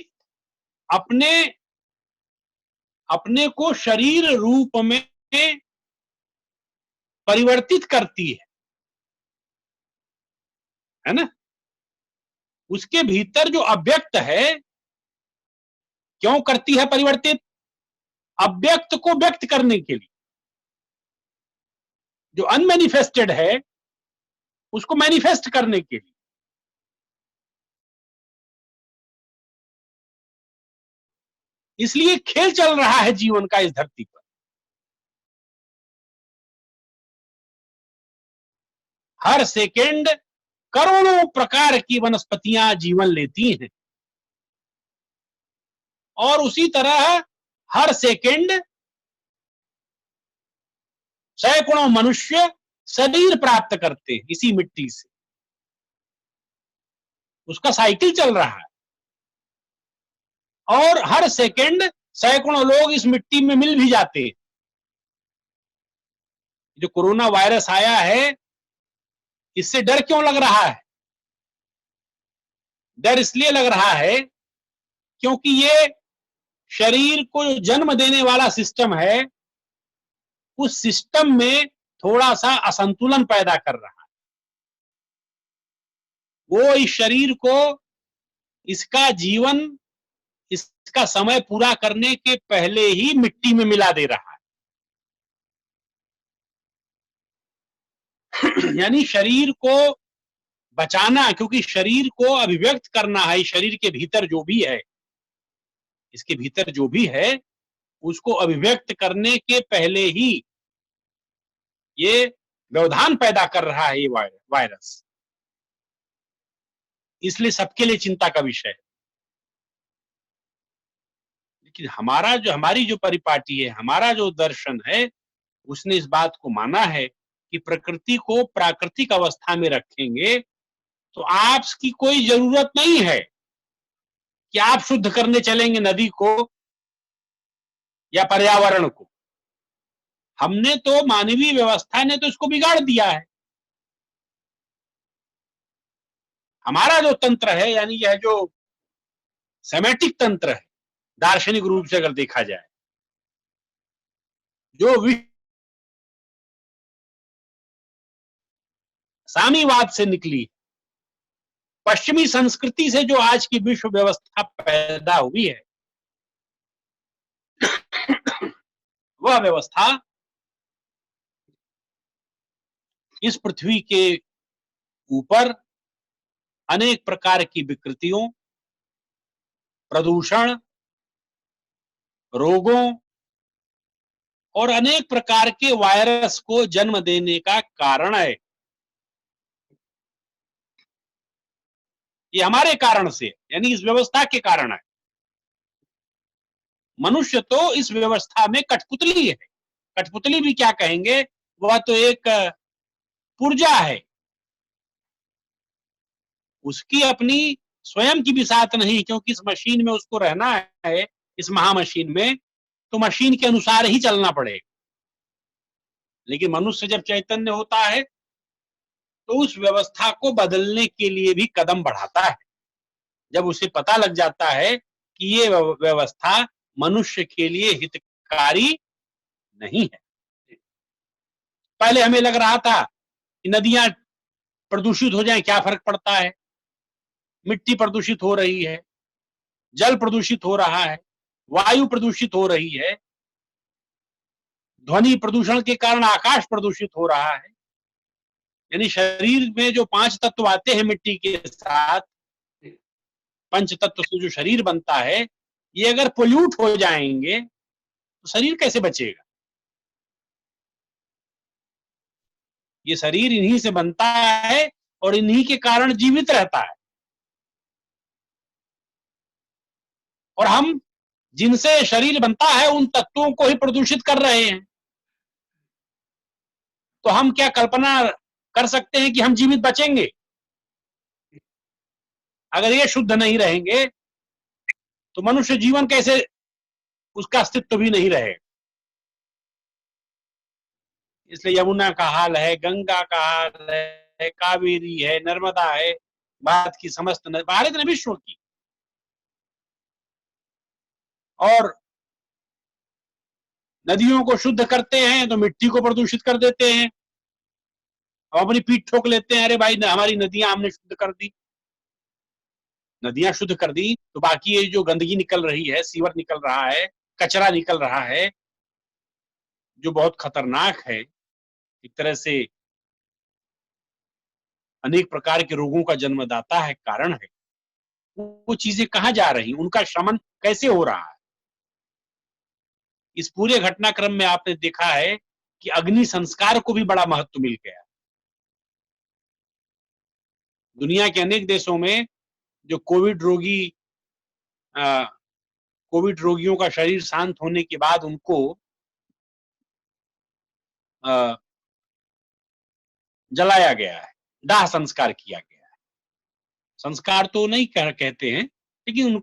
अपने अपने को शरीर रूप में परिवर्तित करती है ना? उसके भीतर जो अव्यक्त है, क्यों करती है परिवर्तित? अव्यक्त को व्यक्त करने के लिए। जो अनमैनिफेस्टेड है उसको मैनिफेस्ट करने के लिए। इसलिए खेल चल रहा है जीवन का इस धरती पर। हर सेकेंड करोड़ों प्रकार की वनस्पतियां जीवन लेती हैं, और उसी तरह हर सेकेंड सैकड़ों मनुष्य शरीर प्राप्त करते हैं इसी मिट्टी से। उसका साइकिल चल रहा है, और हर सेकेंड सैकड़ों लोग इस मिट्टी में मिल भी जाते हैं। जो कोरोना वायरस आया है, इससे डर क्यों लग रहा है? डर इसलिए लग रहा है क्योंकि ये शरीर को जो जन्म देने वाला सिस्टम है, उस सिस्टम में थोड़ा सा असंतुलन पैदा कर रहा है। वो इस शरीर को इसका जीवन, इसका समय पूरा करने के पहले ही मिट्टी में मिला दे रहा है। यानी शरीर को बचाना, क्योंकि शरीर को अभिव्यक्त करना है। शरीर के भीतर जो भी है, इसके भीतर जो भी है, उसको अभिव्यक्त करने के पहले ही ये व्यवधान पैदा कर रहा है ये वायरस। इसलिए सबके लिए चिंता का विषय है। लेकिन हमारी जो परिपाटी है, हमारा जो दर्शन है, उसने इस बात को माना है कि प्रकृति को प्राकृतिक अवस्था में रखेंगे तो आपकी कोई जरूरत नहीं है कि आप शुद्ध करने चलेंगे नदी को या पर्यावरण को। हमने तो, मानवीय व्यवस्था ने तो इसको बिगाड़ दिया है। हमारा जो तंत्र है, यानी यह जो सेमेटिक तंत्र है, दार्शनिक रूप से अगर देखा जाए, जो साम्यवाद से निकली, पश्चिमी संस्कृति से जो आज की विश्व व्यवस्था पैदा हुई है, वह व्यवस्था इस पृथ्वी के ऊपर अनेक प्रकार की विकृतियों, प्रदूषण, रोगों और अनेक प्रकार के वायरस को जन्म देने का कारण है। ये हमारे कारण से, यानी इस व्यवस्था के कारण है। मनुष्य तो इस व्यवस्था में कठपुतली है। कठपुतली भी क्या कहेंगे, वह तो एक पुर्जा है। उसकी अपनी स्वयं की भी साथ नहीं, क्योंकि इस मशीन में उसको रहना है, इस महामशीन में, तो मशीन के अनुसार ही चलना पड़ेगा। लेकिन मनुष्य जब चैतन्य होता है तो उस व्यवस्था को बदलने के लिए भी कदम बढ़ाता है। जब उसे पता लग जाता है कि ये व्यवस्था मनुष्य के लिए हितकारी नहीं है। पहले हमें लग रहा था कि नदियां प्रदूषित हो जाएं, क्या फर्क पड़ता है, मिट्टी प्रदूषित हो रही है, जल प्रदूषित हो रहा है, वायु प्रदूषित हो रही है, ध्वनि प्रदूषण के कारण आकाश प्रदूषित हो रहा है। यानी शरीर में जो 5 तत्व आते हैं मिट्टी के साथ, पंच तत्व से जो शरीर बनता है, ये अगर पोल्यूट हो जाएंगे तो शरीर कैसे बचेगा? ये शरीर इन्हीं से बनता है और इन्हीं के कारण जीवित रहता है। और हम जिनसे शरीर बनता है उन तत्वों को ही प्रदूषित कर रहे हैं। तो हम क्या कल्पना कर सकते हैं कि हम जीवित बचेंगे? अगर ये शुद्ध नहीं रहेंगे तो मनुष्य जीवन कैसे, उसका अस्तित्व भी नहीं रहेगा। इसलिए यमुना का हाल है, गंगा का हाल है, कावेरी है, नर्मदा है, भारत की समस्त, भारत ने विश्व की, और नदियों को शुद्ध करते हैं तो मिट्टी को प्रदूषित कर देते हैं। और अपनी पीठ ठोक लेते हैं, अरे भाई हमारी नदियां हमने शुद्ध कर दी। नदियां शुद्ध कर दी तो बाकी ये जो गंदगी निकल रही है, सीवर निकल रहा है, कचरा निकल रहा है, जो बहुत खतरनाक है, एक तरह से अनेक प्रकार के रोगों का जन्मदाता है, कारण है, वो चीजें कहाँ जा रही, उनका शमन कैसे हो रहा है? इस पूरे घटनाक्रम में आपने देखा है कि अग्नि संस्कार को भी बड़ा महत्व मिल गया। दुनिया के अनेक देशों में जो कोविड रोगियों का शरीर शांत होने के बाद उनको जलाया गया है, दाह संस्कार किया गया है। संस्कार तो नहीं कहते हैं, लेकिन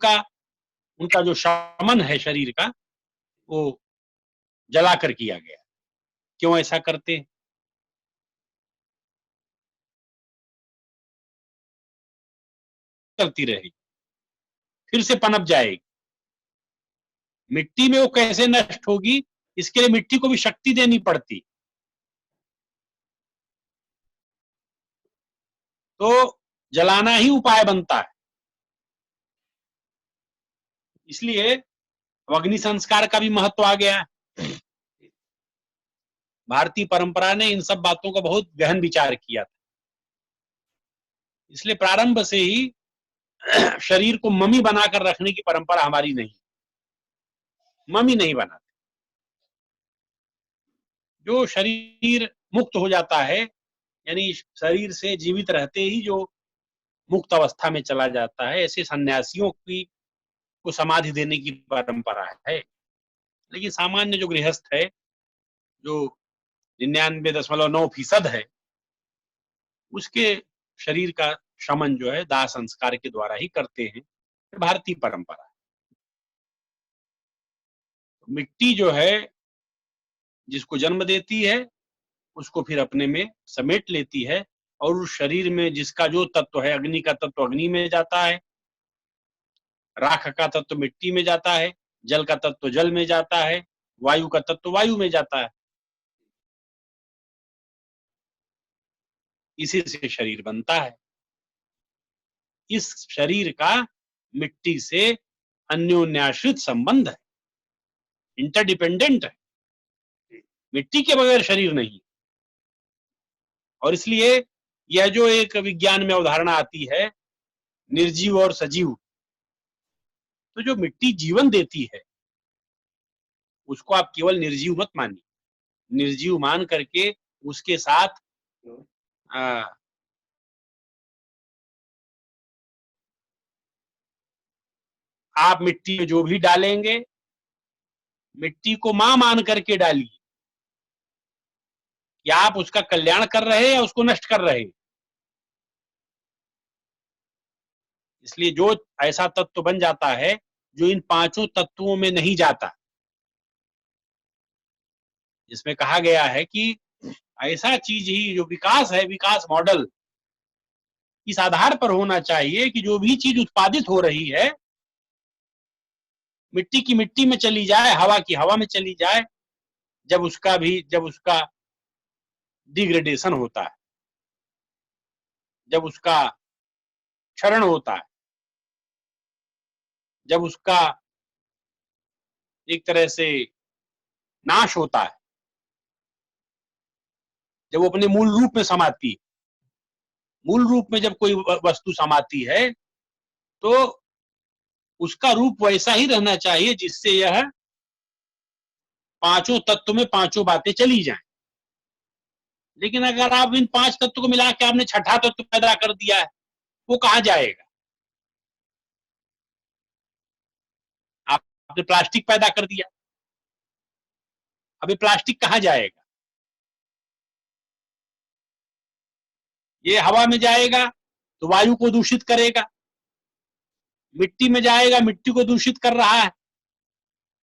उनका जो शमन है शरीर का, वो जलाकर किया गया। क्यों ऐसा करते हैं? चलती रहेगी, फिर से पनप जाएगी। मिट्टी में वो कैसे नष्ट होगी, इसके लिए मिट्टी को भी शक्ति देनी पड़ती। तो जलाना ही उपाय बनता है। इसलिए अग्नि संस्कार का भी महत्व आ गया। भारतीय परंपरा ने इन सब बातों का बहुत गहन विचार किया था। इसलिए प्रारंभ से ही शरीर को मम्मी बनाकर रखने की परंपरा हमारी नहीं, मम्मी नहीं बनाते। जो शरीर मुक्त हो जाता है, यानी शरीर से जीवित रहते ही जो मुक्त अवस्था में चला जाता है, ऐसे सन्यासियों को समाधि देने की परंपरा है। लेकिन सामान्य जो गृहस्थ है, जो 99.9% है, उसके शरीर का शमन जो है दाह संस्कार के द्वारा ही करते हैं। भारतीय परंपरा है। मिट्टी जो है जिसको जन्म देती है, उसको फिर अपने में समेट लेती है, और उस शरीर में जिसका जो तत्व है, अग्नि का तत्व अग्नि में जाता है, राख का तत्व मिट्टी में जाता है, जल का तत्व जल में जाता है, वायु का तत्व वायु में जाता है। इसी से शरीर बनता है। इस शरीर का मिट्टी से अन्योन्याश्रित संबंध है, इंटरडिपेंडेंट है। मिट्टी के बगैर शरीर नहीं। और इसलिए यह जो एक विज्ञान में अवधारणा आती है, निर्जीव और सजीव, तो जो मिट्टी जीवन देती है उसको आप केवल निर्जीव मत मानिए। निर्जीव मान करके उसके साथ आप मिट्टी में जो भी डालेंगे, मिट्टी को मां मान करके डालिए कि आप उसका कल्याण कर रहे हैं या उसको नष्ट कर रहे हैं। इसलिए जो ऐसा तत्व बन जाता है जो इन पांचों तत्वों में नहीं जाता, जिसमें कहा गया है कि ऐसा चीज ही जो विकास है, विकास मॉडल इस आधार पर होना चाहिए कि जो भी चीज उत्पादित हो रही है, मिट्टी की मिट्टी में चली जाए, हवा की हवा में चली जाए। जब उसका डिग्रेडेशन होता है, जब उसका क्षरण होता है, जब उसका एक तरह से नाश होता है, जब वो अपने मूल रूप में समाती है, मूल रूप में जब कोई वस्तु समाती है, तो उसका रूप वैसा ही रहना चाहिए जिससे यह पांचों तत्व में पांचों बातें चली जाएं। लेकिन अगर आप इन पांच तत्व को मिला के आपने छठा तत्व पैदा कर दिया है, वो कहां जाएगा? आपने प्लास्टिक पैदा कर दिया, अभी प्लास्टिक कहां जाएगा? ये हवा में जाएगा तो वायु को दूषित करेगा, मिट्टी में जाएगा, मिट्टी को दूषित कर रहा है,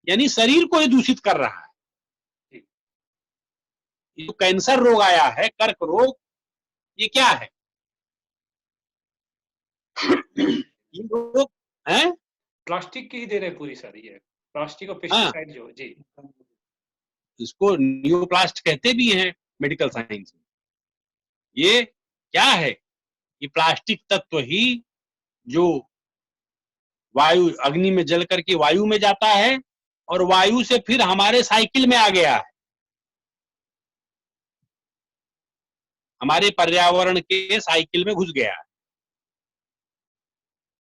यानी शरीर को ही दूषित कर रहा है। ये जो कैंसर रोग आया है, कर्क रोग, ये क्या है? ये रोग है प्लास्टिक की ही दे रहे पूरी सारी है, प्लास्टिक और पेस्टिसाइड जो जी। इसको नियोप्लास्ट कहते भी हैं मेडिकल साइंस में। ये क्या है? ये प्लास्टिक तत्व ही जो वायु अग्नि में जल करके वायु में जाता है और वायु से फिर हमारे साइकिल में आ गया है, हमारे पर्यावरण के साइकिल में घुस गया है,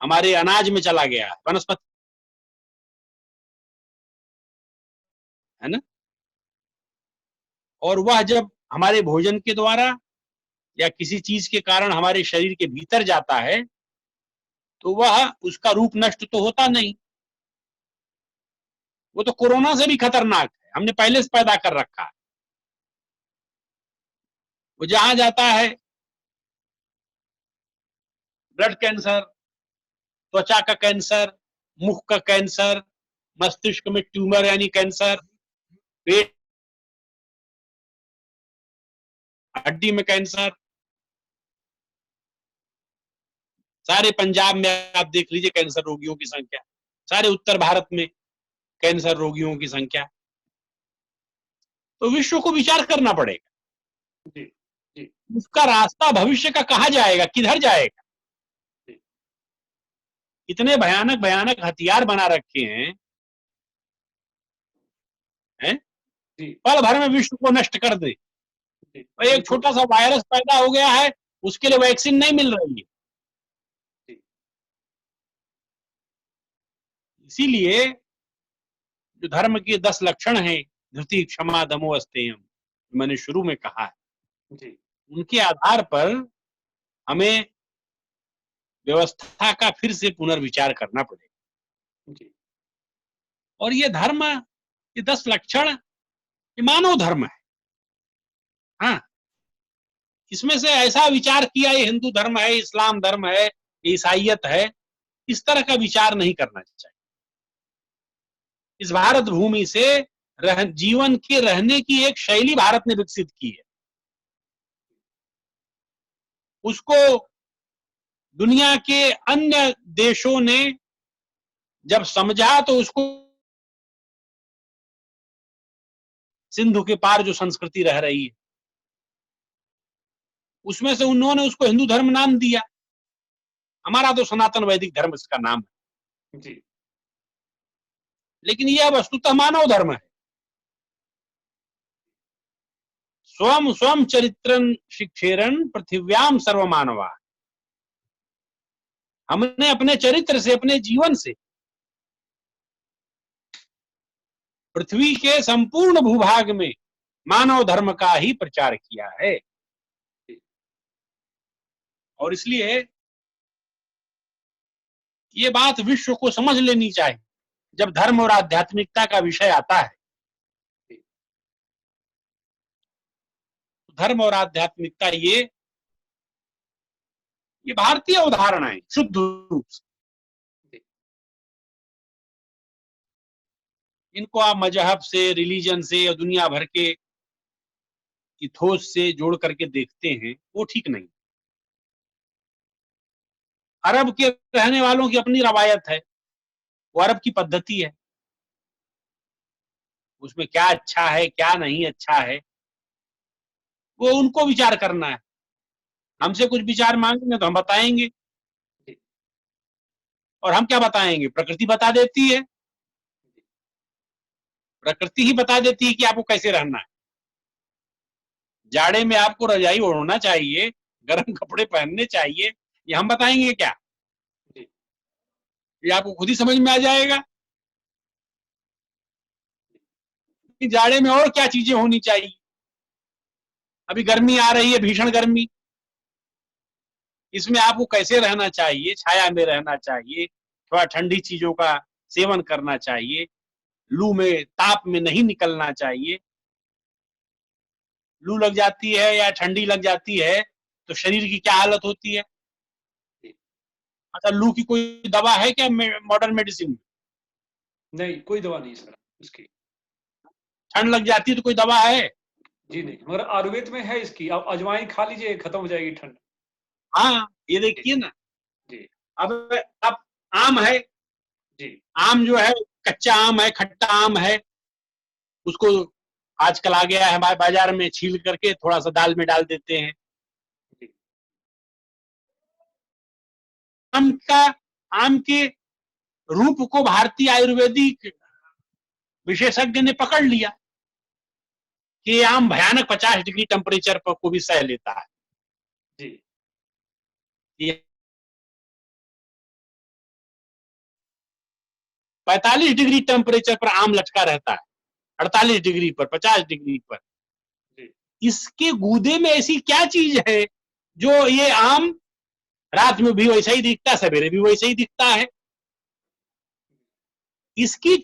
हमारे अनाज में चला गया है, वनस्पति, है ना। और वह जब हमारे भोजन के द्वारा या किसी चीज के कारण हमारे शरीर के भीतर जाता है तो वह उसका रूप नष्ट तो होता नहीं, वो तो कोरोना से भी खतरनाक है, हमने पहले से पैदा कर रखा है। वो जहां जाता है, ब्लड कैंसर, त्वचा का कैंसर, मुख का कैंसर, मस्तिष्क में ट्यूमर यानी कैंसर, पेट हड्डी में कैंसर, सारे पंजाब में आप देख लीजिए कैंसर रोगियों की संख्या, सारे उत्तर भारत में कैंसर रोगियों की संख्या। तो विश्व को विचार करना पड़ेगा जी, जी, उसका रास्ता भविष्य का कहाँ जाएगा, किधर जाएगा। जी, इतने भयानक भयानक हथियार बना रखे हैं जी, पल भर में विश्व को नष्ट कर दे। जी, और एक बिल्कुल, छोटा सा वायरस पैदा हो गया है, उसके लिए वैक्सीन नहीं मिल रही है। जी, इसीलिए जो धर्म के 10 लक्षण हैं, धृति, क्षमा, दमो, अस्तेयम, मैंने शुरू में कहा है, जी, उनके आधार पर हमें व्यवस्था का फिर से पुनर्विचार करना पड़ेगा। जी, और ये धर्म, ये 10 लक्षण, ये मानव धर्म है। हाँ, इसमें से ऐसा विचार किया ये हिंदू धर्म है, इस्लाम धर्म है, ईसाइयत है, इस तरह का विचार नहीं करना चाहिए। इस भारत भूमि से जीवन के रहने की एक शैली भारत ने विकसित की है, उसको दुनिया के अन्य देशों ने जब समझा तो उसको सिंधु के पार जो संस्कृति रह रही है उसमें से उन्होंने उसको हिंदू धर्म नाम दिया। हमारा तो सनातन वैदिक धर्म इसका नाम है, जी, लेकिन यह वस्तुतः मानव धर्म है। स्वम स्वम चरित्रं शिक्षेरन पृथिव्याम सर्वमानवा, हमने अपने चरित्र से, अपने जीवन से पृथ्वी के संपूर्ण भूभाग में मानव धर्म का ही प्रचार किया है। और इसलिए ये बात विश्व को समझ लेनी चाहिए जब धर्म और आध्यात्मिकता का विषय आता है। धर्म और आध्यात्मिकता ये भारतीय अवधारणा है शुद्ध रूप से। इनको आप मजहब से, रिलीजन से या दुनिया भर के इथोस से जोड़ करके देखते हैं, वो ठीक नहीं। अरब के रहने वालों की अपनी रवायत है, वो अरब की पद्धति है, उसमें क्या अच्छा है क्या नहीं अच्छा है वो उनको विचार करना है। हमसे कुछ विचार मांगेंगे तो हम बताएंगे, और हम क्या बताएंगे, प्रकृति बता देती है, प्रकृति ही बता देती है कि आपको कैसे रहना है। जाड़े में आपको रजाई ओढ़ना चाहिए, गर्म कपड़े पहनने चाहिए, ये हम बताएंगे क्या? ये आपको खुद ही समझ में आ जाएगा कि जाड़े में और क्या चीजें होनी चाहिए। अभी गर्मी आ रही है, भीषण गर्मी, इसमें आपको कैसे रहना चाहिए, छाया में रहना चाहिए, थोड़ा ठंडी चीजों का सेवन करना चाहिए, लू में, ताप में नहीं निकलना चाहिए। लू लग जाती है या ठंडी लग जाती है तो शरीर की क्या हालत होती है। अच्छा, लू की कोई दवा है क्या मॉडर्न मेडिसिन में? नहीं, कोई दवा नहीं सर इसकी। ठंड लग जाती है तो कोई दवा है? जी नहीं, मगर आयुर्वेद में है इसकी, आप अजवाइन खा लीजिए, खत्म हो जाएगी ठंड। हाँ, ये देखिए ना। जी, अब आम है, जी, आम जो है कच्चा आम है, खट्टा आम है, उसको आजकल आ गया है हमारे बाजार में, छील करके थोड़ा सा दाल में डाल देते हैं। जी, आम के रूप को भारतीय आयुर्वेदिक विशेषज्ञ ने पकड़ लिया कि ये आम भयानक 50 डिग्री टेम्परेचर पर को भी सह लेता है। जी। ये 45 डिग्री टेम्परेचर पर आम लटका रहता है, 48 डिग्री पर, 50 डिग्री पर। जी। इसके गूदे में ऐसी क्या चीज है जो ये आम रात में भी वैसा ही दिखता है, सवेरे भी वैसा ही दिखता है? इसकी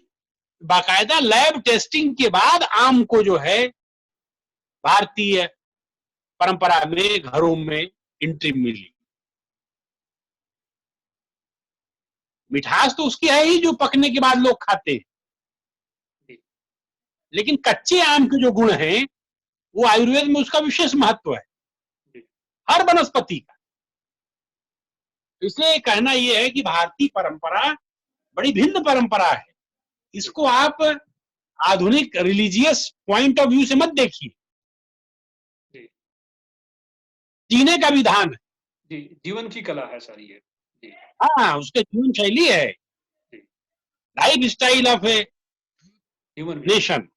बाकायदा लैब टेस्टिंग के बाद आम को जो है भारतीय परंपरा में घरों में एंट्री मिली। मिठास तो उसकी है ही जो पकने के बाद लोग खाते हैं, लेकिन कच्चे आम के जो गुण हैं वो आयुर्वेद में उसका विशेष महत्व है, हर वनस्पति का। इसलिए कहना यह है कि भारतीय परंपरा बड़ी भिन्न परंपरा है। इसको आप आधुनिक रिलीजियस पॉइंट ऑफ व्यू से मत देखिए, जीने का विधान है। जी, जीवन की कला है सर ये। जी। हाँ, उसके जीवन शैली है, life style of a human nation.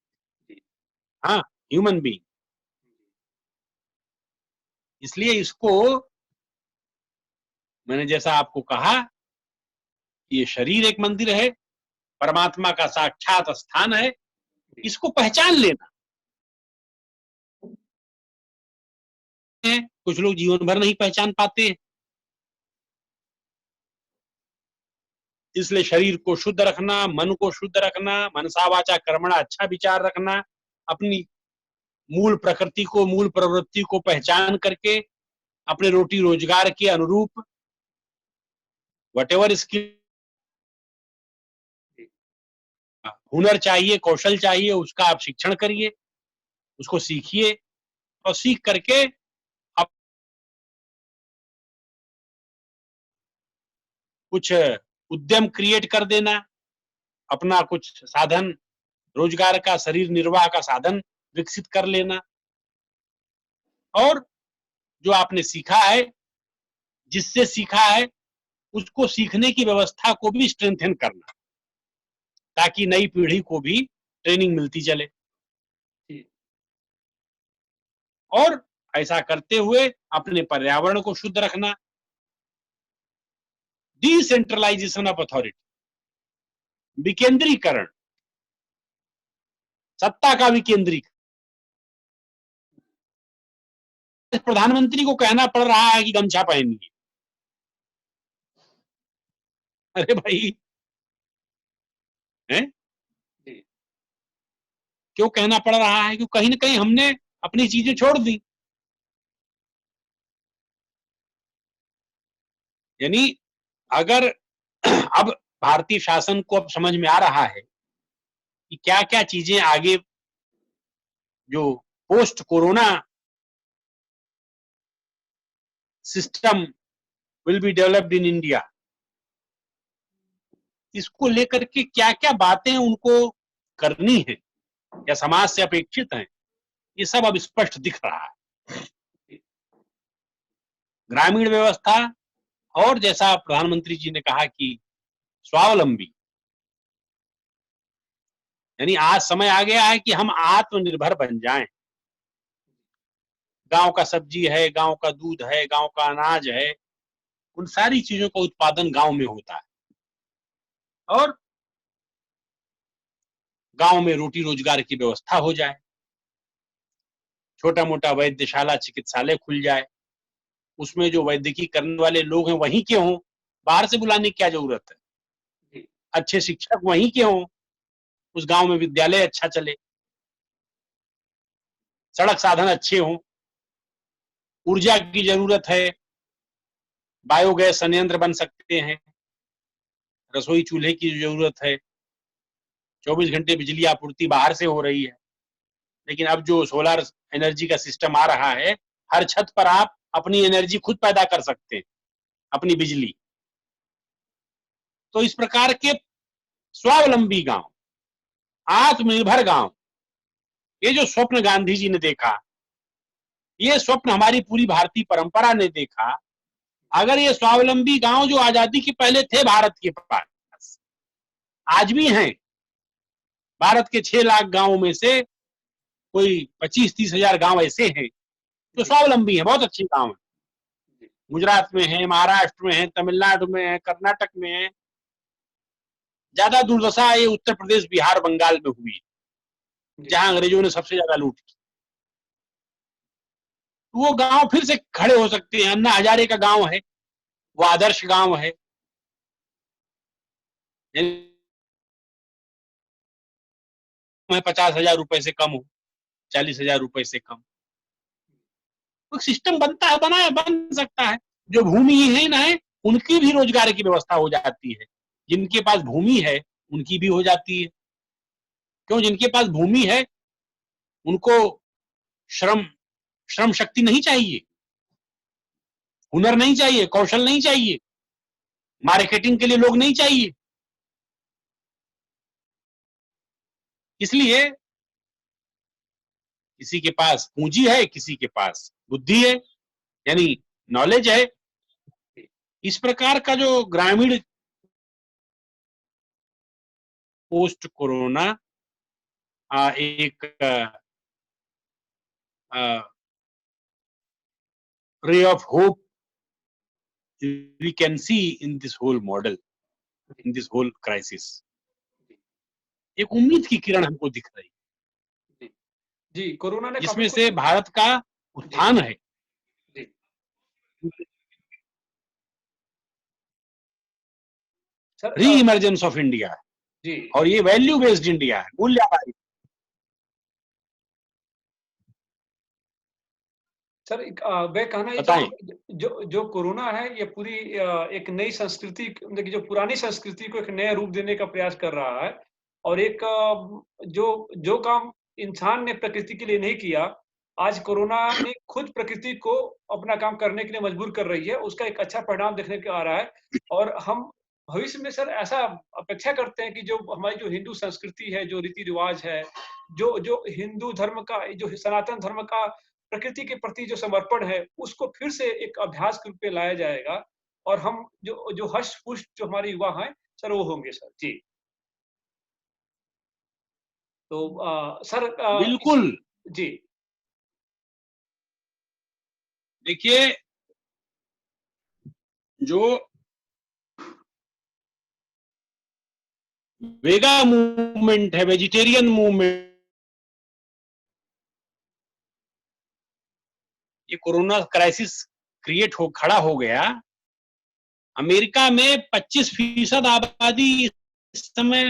हाँ, ह्यूमन बीइंग। इसलिए इसको मैंने जैसा आपको कहा, ये शरीर एक मंदिर है, परमात्मा का साक्षात स्थान है, इसको पहचान लेना है। कुछ लोग जीवन भर नहीं पहचान पाते, इसलिए शरीर को शुद्ध रखना, मन को शुद्ध रखना, मनसा वाचा कर्मणा अच्छा विचार रखना, अपनी मूल प्रकृति को, मूल प्रवृत्ति को पहचान करके अपने रोटी रोजगार के अनुरूप व्हाटएवर स्किल, हुनर चाहिए, कौशल चाहिए, उसका आप शिक्षण करिए, उसको सीखिए और सीख करके आप कुछ उद्यम क्रिएट कर देना, अपना कुछ साधन रोजगार का, शरीर निर्वाह का साधन विकसित कर लेना, और जो आपने सीखा है, जिससे सीखा है, उसको सीखने की व्यवस्था को भी स्ट्रेंथन करना, ताकि नई पीढ़ी को भी ट्रेनिंग मिलती चले। और ऐसा करते हुए अपने पर्यावरण को शुद्ध रखना, डिसेंट्रलाइजेशन ऑफ अथॉरिटी, विकेंद्रीकरण, सत्ता का विकेंद्रीकरण। प्रधानमंत्री को कहना पड़ रहा है कि गमछा पहनिए। अरे भाई, हैं? क्यों कहना पड़ रहा है? क्यों कहीं ना कहीं हमने अपनी चीजें छोड़ दी। यानी अगर अब भारतीय शासन को अब समझ में आ रहा है कि क्या क्या चीजें आगे जो post corona system will be developed in India, इसको लेकर के क्या क्या बातें उनको करनी है या समाज से अपेक्षित हैं, ये सब अब स्पष्ट दिख रहा है। ग्रामीण व्यवस्था, और जैसा प्रधानमंत्री जी ने कहा कि स्वावलंबी, यानी आज समय आ गया है कि हम आत्मनिर्भर बन जाएं। गांव का सब्जी है, गांव का दूध है, गांव का अनाज है, उन सारी चीजों का उत्पादन गांव में होता है, और गांव में रोटी रोजगार की व्यवस्था हो जाए, छोटा मोटा वैद्यशाला, चिकित्सालय खुल जाए, उसमें जो वैद्यकीय करने वाले लोग हैं वहीं के हों, बाहर से बुलाने की क्या जरूरत है, अच्छे शिक्षक वहीं के हों, उस गांव में विद्यालय अच्छा चले, सड़क साधन अच्छे हों, ऊर्जा की जरूरत है, बायोगैस संयंत्र बन सकते हैं, रसोई चूल्हे की जरूरत है, 24 घंटे बिजली आपूर्ति बाहर से हो रही है, लेकिन अब जो सोलर एनर्जी का सिस्टम आ रहा है, हर छत पर आप अपनी एनर्जी खुद पैदा कर सकते हैं, अपनी बिजली। तो इस प्रकार के स्वावलंबी गांव, आत्मनिर्भर गांव, ये जो स्वप्न गांधी जी ने देखा, ये स्वप्न हमारी पूरी भारतीय परंपरा ने देखा। अगर ये स्वावलंबी गांव जो आजादी के पहले थे भारत के पास, आज भी हैं। भारत के 6 लाख गांवों में से कोई 25-30 हजार गांव ऐसे हैं जो स्वावलंबी हैं, बहुत अच्छे गांव हैं। गुजरात में है, महाराष्ट्र में है, तमिलनाडु में है, कर्नाटक में है। ज्यादा दुर्दशा ये उत्तर प्रदेश, बिहार, बंगाल में हुई, जहां अंग्रेजों ने सबसे ज्यादा लूट की। वो गांव फिर से खड़े हो सकते हैं। अन्ना हजारे का गांव है, वो आदर्श गांव है, 50,000 रुपए से कम हो, 40,000 रुपए से कम। तो सिस्टम बनता है, बन सकता है। जो भूमिहीन है उनकी भी रोजगार की व्यवस्था हो जाती है। जिनके पास भूमि है उनकी भी हो जाती है। क्यों? जिनके पास भूमि है उनको श्रम श्रम शक्ति नहीं चाहिए, हुनर नहीं चाहिए, कौशल नहीं चाहिए, मार्केटिंग के लिए लोग नहीं चाहिए। इसलिए किसी के पास पूंजी है, किसी के पास बुद्धि है, यानी नॉलेज है। इस प्रकार का जो ग्रामीण पोस्ट कोरोना एक ray of hope we can see in this whole model, in this whole crisis. एक उम्मीद की किरण हमको दिख रही, जी, कोरोना ने जिसमें से भारत का उत्थान है। री इमर्जेंस ऑफ इंडिया जी, और ये वैल्यू बेस्ड इंडिया है, मूल्य आधारित। सर मैं कहना ये जो कोरोना है ये पूरी एक नई संस्कृति, मतलब जो पुरानी संस्कृति को एक नया रूप देने का प्रयास कर रहा है। और एक जो काम इंसान ने प्रकृति के लिए नहीं किया, आज कोरोना ने खुद प्रकृति को अपना काम करने के लिए मजबूर कर रही है। उसका एक अच्छा परिणाम देखने को आ रहा है। और हम भविष्य में सर ऐसा अपेक्षा करते हैं कि जो हमारी जो हिंदू संस्कृति है, जो रीति-रिवाज है, जो जो हिंदू धर्म का, जो सनातन धर्म का प्रकृति के प्रति जो समर्पण है, उसको फिर से एक अभ्यास के रूप में लाया जाएगा। और हम जो जो हष्ट-पुष्ट जो हमारे युवा हैं, सर वो होंगे सर। जी। तो सर बिल्कुल। जी। देखिए, जो वेगा मूवमेंट है, वेजिटेरियन मूवमेंट, ये कोरोना क्राइसिस क्रिएट हो खड़ा हो गया। अमेरिका में 25% आबादी इस समय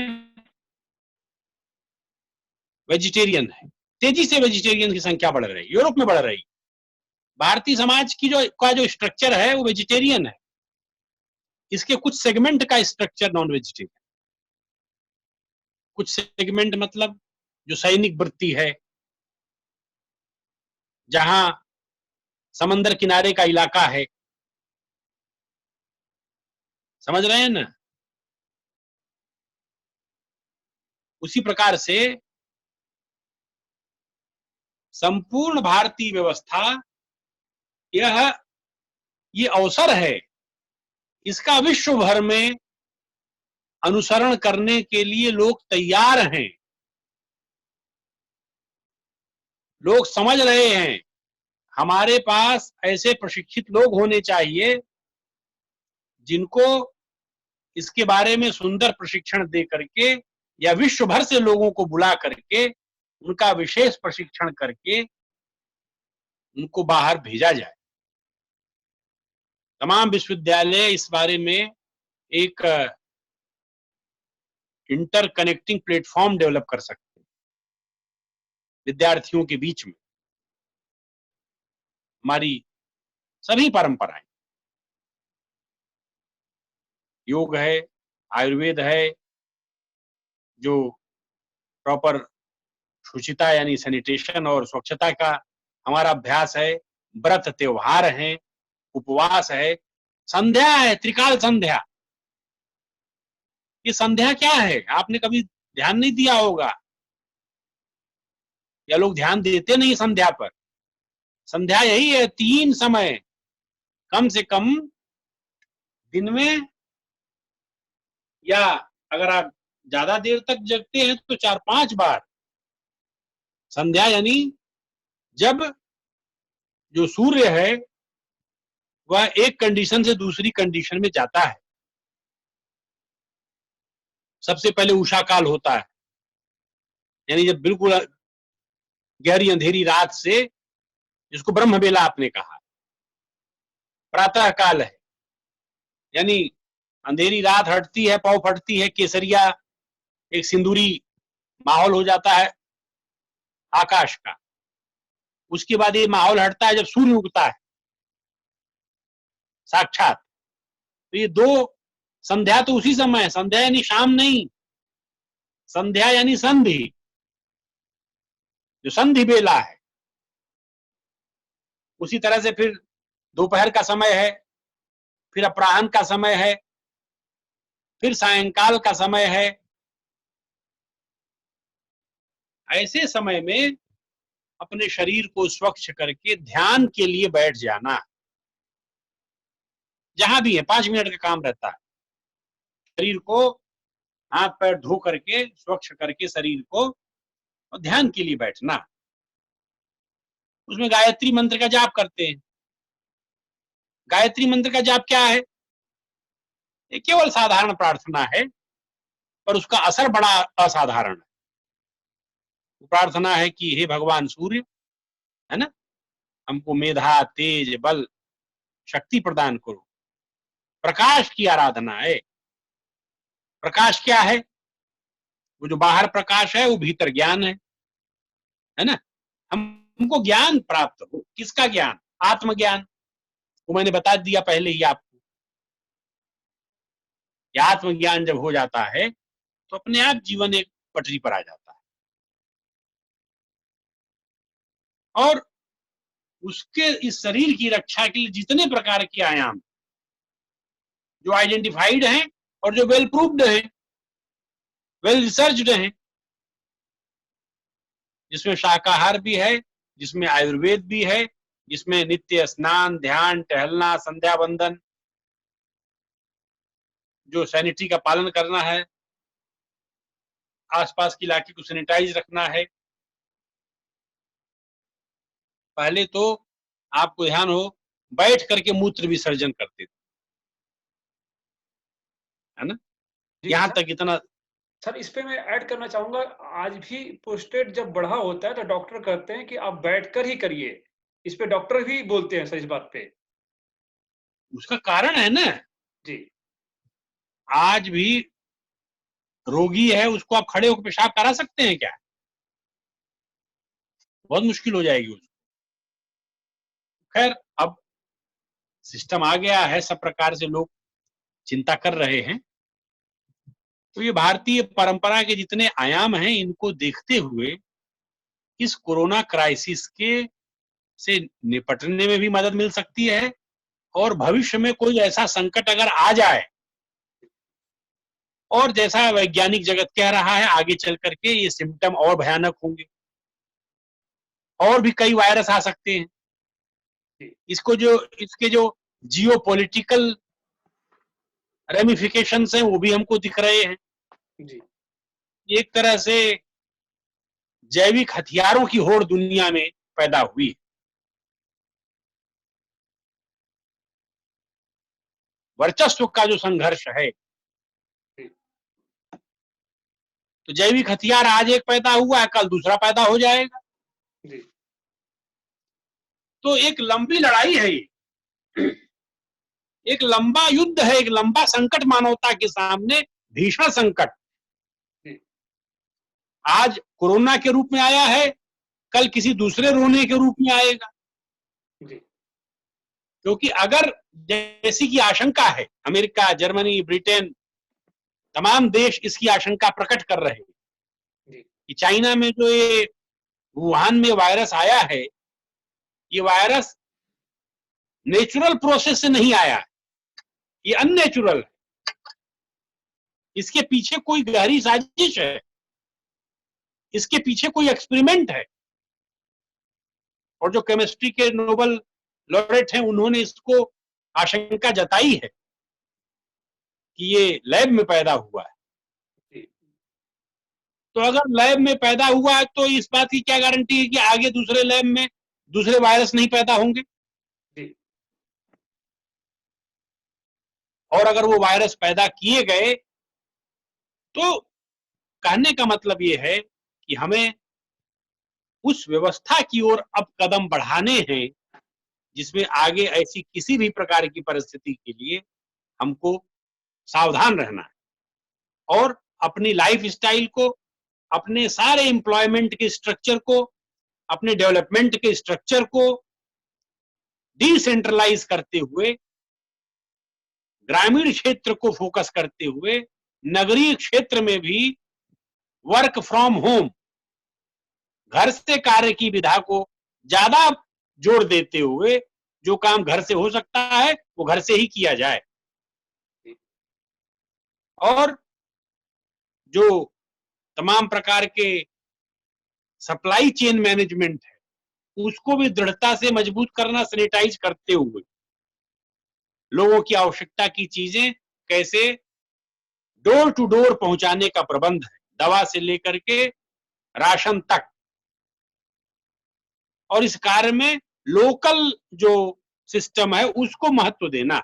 वेजिटेरियन है। तेजी से वेजिटेरियन की संख्या बढ़ रही है, यूरोप में बढ़ रही है। भारतीय समाज की जो स्ट्रक्चर है वो वेजिटेरियन है। इसके कुछ सेगमेंट का स्ट्रक्चर नॉन वेजिटेरियन, कुछ सेगमेंट मतलब जो सैनिक वृत्ति है, जहां समंदर किनारे का इलाका है, समझ रहे हैं ना? उसी प्रकार से संपूर्ण भारतीय व्यवस्था ये अवसर है, इसका विश्व भर में अनुसरण करने के लिए लोग तैयार हैं। लोग समझ रहे हैं हमारे पास ऐसे प्रशिक्षित लोग होने चाहिए जिनको इसके बारे में सुंदर प्रशिक्षण दे करके या विश्व भर से लोगों को बुला करके उनका विशेष प्रशिक्षण करके उनको बाहर भेजा जाए। तमाम विश्वविद्यालय इस बारे में एक इंटरकनेक्टिंग प्लेटफॉर्म डेवलप कर सकते हैं विद्यार्थियों के बीच में। हमारी सभी परंपराएं, योग है, आयुर्वेद है, जो प्रॉपर शुचिता यानी सैनिटेशन और स्वच्छता का हमारा अभ्यास है, व्रत त्योहार हैं, उपवास है, संध्या है, त्रिकाल संध्या। ये संध्या क्या है? आपने कभी ध्यान नहीं दिया होगा, या लोग ध्यान देते नहीं संध्या पर। संध्या यही है, 3 समय कम से कम दिन में, या अगर आप ज्यादा देर तक जगते हैं तो 4-5 बार संध्या, यानी जब जो सूर्य है वह एक कंडीशन से दूसरी कंडीशन में जाता है। सबसे पहले उषा काल होता है, यानी जब बिल्कुल गहरी अंधेरी रात से, जिसको ब्रह्म बेला आपने कहा, प्रातः काल है, यानी अंधेरी रात हटती है, पौ फटती है, केसरिया एक सिंदूरी माहौल हो जाता है आकाश का। उसके बाद ये माहौल हटता है जब सूर्य उगता है साक्षात। तो ये दो, संध्या तो उसी समय है, संध्या यानी शाम नहीं, संध्या यानी संधि, जो संधि बेला है। उसी तरह से फिर दोपहर का समय है, फिर अपराह्न का समय है, फिर सायंकाल का समय है। ऐसे समय में अपने शरीर को स्वच्छ करके ध्यान के लिए बैठ जाना, जहां भी है 5 मिनट का काम रहता है। शरीर को हाथ पैर धो करके स्वच्छ करके शरीर को, और ध्यान के लिए बैठना। उसमें गायत्री मंत्र का जाप करते हैं। गायत्री मंत्र का जाप क्या है? ये केवल साधारण प्रार्थना है, पर उसका असर बड़ा असाधारण है। प्रार्थना है कि हे भगवान सूर्य, है ना, हमको मेधा, तेज, बल, शक्ति प्रदान करो। प्रकाश की आराधना है। प्रकाश क्या है? वो जो बाहर प्रकाश है वो भीतर ज्ञान है ना। हमको ज्ञान प्राप्त हो। किसका ज्ञान? आत्मज्ञान। वो मैंने बता दिया पहले ही आपको। आत्मज्ञान जब हो जाता है तो अपने आप जीवन एक पटरी पर आ जाता है। और उसके इस शरीर की रक्षा के लिए जितने प्रकार के आयाम जो आइडेंटिफाइड हैं और जो वेल प्रूव्ड हैं, वेल रिसर्च्ड हैं, जिसमें शाकाहार भी है, जिसमें आयुर्वेद भी है, जिसमें नित्य स्नान, ध्यान, टहलना, संध्या वंदन, जो सैनिटरी का पालन करना है, आसपास के इलाके को सैनिटाइज रखना है। पहले तो आपको ध्यान हो, बैठ करके मूत्र विसर्जन करते थे, है ना। जी यहां सर। तक इतना। सर इस पे मैं ऐड करना चाहूंगा, आज भी प्रोस्टेट जब बढ़ा होता है तो डॉक्टर कहते हैं कि आप बैठकर ही करिए। इस पे डॉक्टर भी बोलते हैं सर इस बात पे। उसका कारण है ना, जी। आज भी रोगी है, उसको आप खड़े होकर पेशाब करा सकते हैं क्या? बहुत मुश्किल हो जाएगी उसको। खैर, अब सिस्टम आ गया है, सब प्रकार से लोग चिंता कर रहे हैं। तो ये भारतीय परंपरा के जितने आयाम हैं, इनको देखते हुए इस कोरोना क्राइसिस के से निपटने में भी मदद मिल सकती है। और भविष्य में कोई ऐसा संकट अगर आ जाए, और जैसा वैज्ञानिक जगत कह रहा है, आगे चल करके ये सिम्टम और भयानक होंगे, और भी कई वायरस आ सकते हैं। इसके जो जियो पॉलिटिकल रेमिफिकेशंस हैं वो भी हमको दिख रहे हैं। जी। एक तरह से जैविक हथियारों की होड़ दुनिया में पैदा हुई। वर्चस्व का जो संघर्ष है, तो जैविक हथियार आज एक पैदा हुआ है, कल दूसरा पैदा हो जाएगा। जी। तो एक लंबी लड़ाई है ये, एक लंबा युद्ध है, एक लंबा संकट मानवता के सामने, भीषण संकट। आज कोरोना के रूप में आया है, कल किसी दूसरे रोने के रूप में आएगा। क्योंकि अगर जैसी की आशंका है, अमेरिका, जर्मनी, ब्रिटेन, तमाम देश इसकी आशंका प्रकट कर रहे हैं कि चाइना में जो ये वुहान में वायरस आया है, ये वायरस नेचुरल प्रोसेस से नहीं आया है, ये अननेचुरल है। इसके पीछे कोई गहरी साजिश है, इसके पीछे कोई एक्सपेरिमेंट है। और जो केमिस्ट्री के नोबेल लॉरेट हैं, उन्होंने इसको आशंका जताई है कि ये लैब में पैदा हुआ है। तो अगर लैब में पैदा हुआ है तो इस बात की क्या गारंटी है कि आगे दूसरे लैब में दूसरे वायरस नहीं पैदा होंगे? जी, और अगर वो वायरस पैदा किए गए तो कहने का मतलब ये है कि हमें उस व्यवस्था की ओर अब कदम बढ़ाने हैं जिसमें आगे ऐसी किसी भी प्रकार की परिस्थिति के लिए हमको सावधान रहना है और अपनी लाइफ स्टाइल को, अपने सारे एम्प्लॉयमेंट के स्ट्रक्चर को, अपने डेवलपमेंट के स्ट्रक्चर को डिसेंट्रलाइज करते हुए, ग्रामीण क्षेत्र को फोकस करते हुए, नगरीय क्षेत्र में भी वर्क फ्रॉम होम, घर से कार्य की विधा को ज्यादा जोर देते हुए जो काम घर से हो सकता है वो घर से ही किया जाए और जो तमाम प्रकार के सप्लाई चेन मैनेजमेंट है उसको भी दृढ़ता से मजबूत करना, सैनिटाइज करते हुए लोगों की आवश्यकता की चीजें कैसे डोर टू डोर पहुंचाने का प्रबंध है, दवा से लेकर के राशन तक। और इस कार्य में लोकल जो सिस्टम है उसको महत्व देना,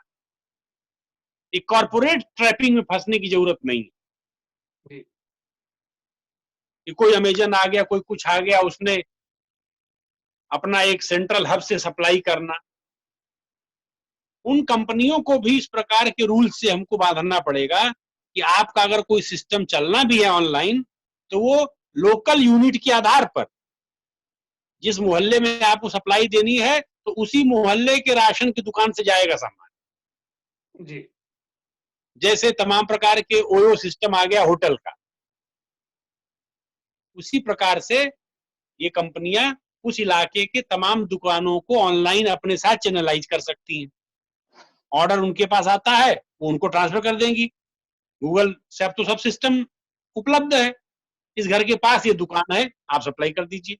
एक कॉर्पोरेट ट्रैपिंग में फंसने की जरूरत नहीं है जी, कि कोई अमेजन आ गया, कोई कुछ आ गया, उसने अपना एक सेंट्रल हब से सप्लाई करना। उन कंपनियों को भी इस प्रकार के रूल से हमको बांधना पड़ेगा कि आपका अगर कोई सिस्टम चलना भी है ऑनलाइन तो वो लोकल यूनिट के आधार पर, जिस मोहल्ले में आपको सप्लाई देनी है तो उसी मोहल्ले के राशन की दुकान से जाएगा सामान। जी, जैसे तमाम प्रकार के ओयो सिस्टम आ गया होटल का, उसी प्रकार से ये कंपनियां उस इलाके के तमाम दुकानों को ऑनलाइन अपने साथ चैनलाइज कर सकती हैं। ऑर्डर उनके पास आता है वो उनको ट्रांसफर कर देंगी। गूगल से अब तो सब सिस्टम उपलब्ध है, इस घर के पास ये दुकान है, आप सप्लाई कर दीजिए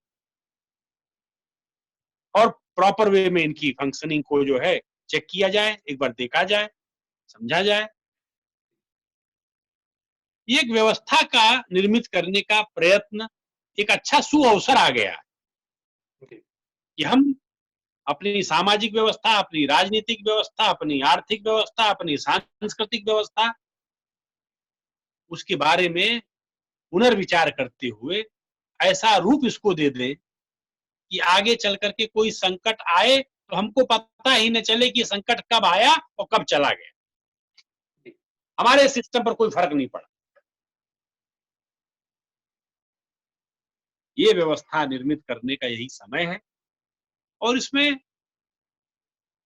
और प्रॉपर वे में इनकी फंक्शनिंग को जो है चेक किया जाए, एक बार देखा जाए, समझा जाए। ये एक व्यवस्था का निर्मित करने का प्रयत्न, एक अच्छा सुअवसर आ गया है जी, कि हम अपनी सामाजिक व्यवस्था, अपनी राजनीतिक व्यवस्था, अपनी आर्थिक व्यवस्था, अपनी सांस्कृतिक व्यवस्था, उसके बारे में पुनर्विचार करते हुए ऐसा रूप इसको दे दें कि आगे चल करके कोई संकट आए तो हमको पता ही न चले कि संकट कब आया और कब चला गया, जी, हमारे सिस्टम पर कोई फर्क नहीं पड़ा। ये व्यवस्था निर्मित करने का यही समय है। और इसमें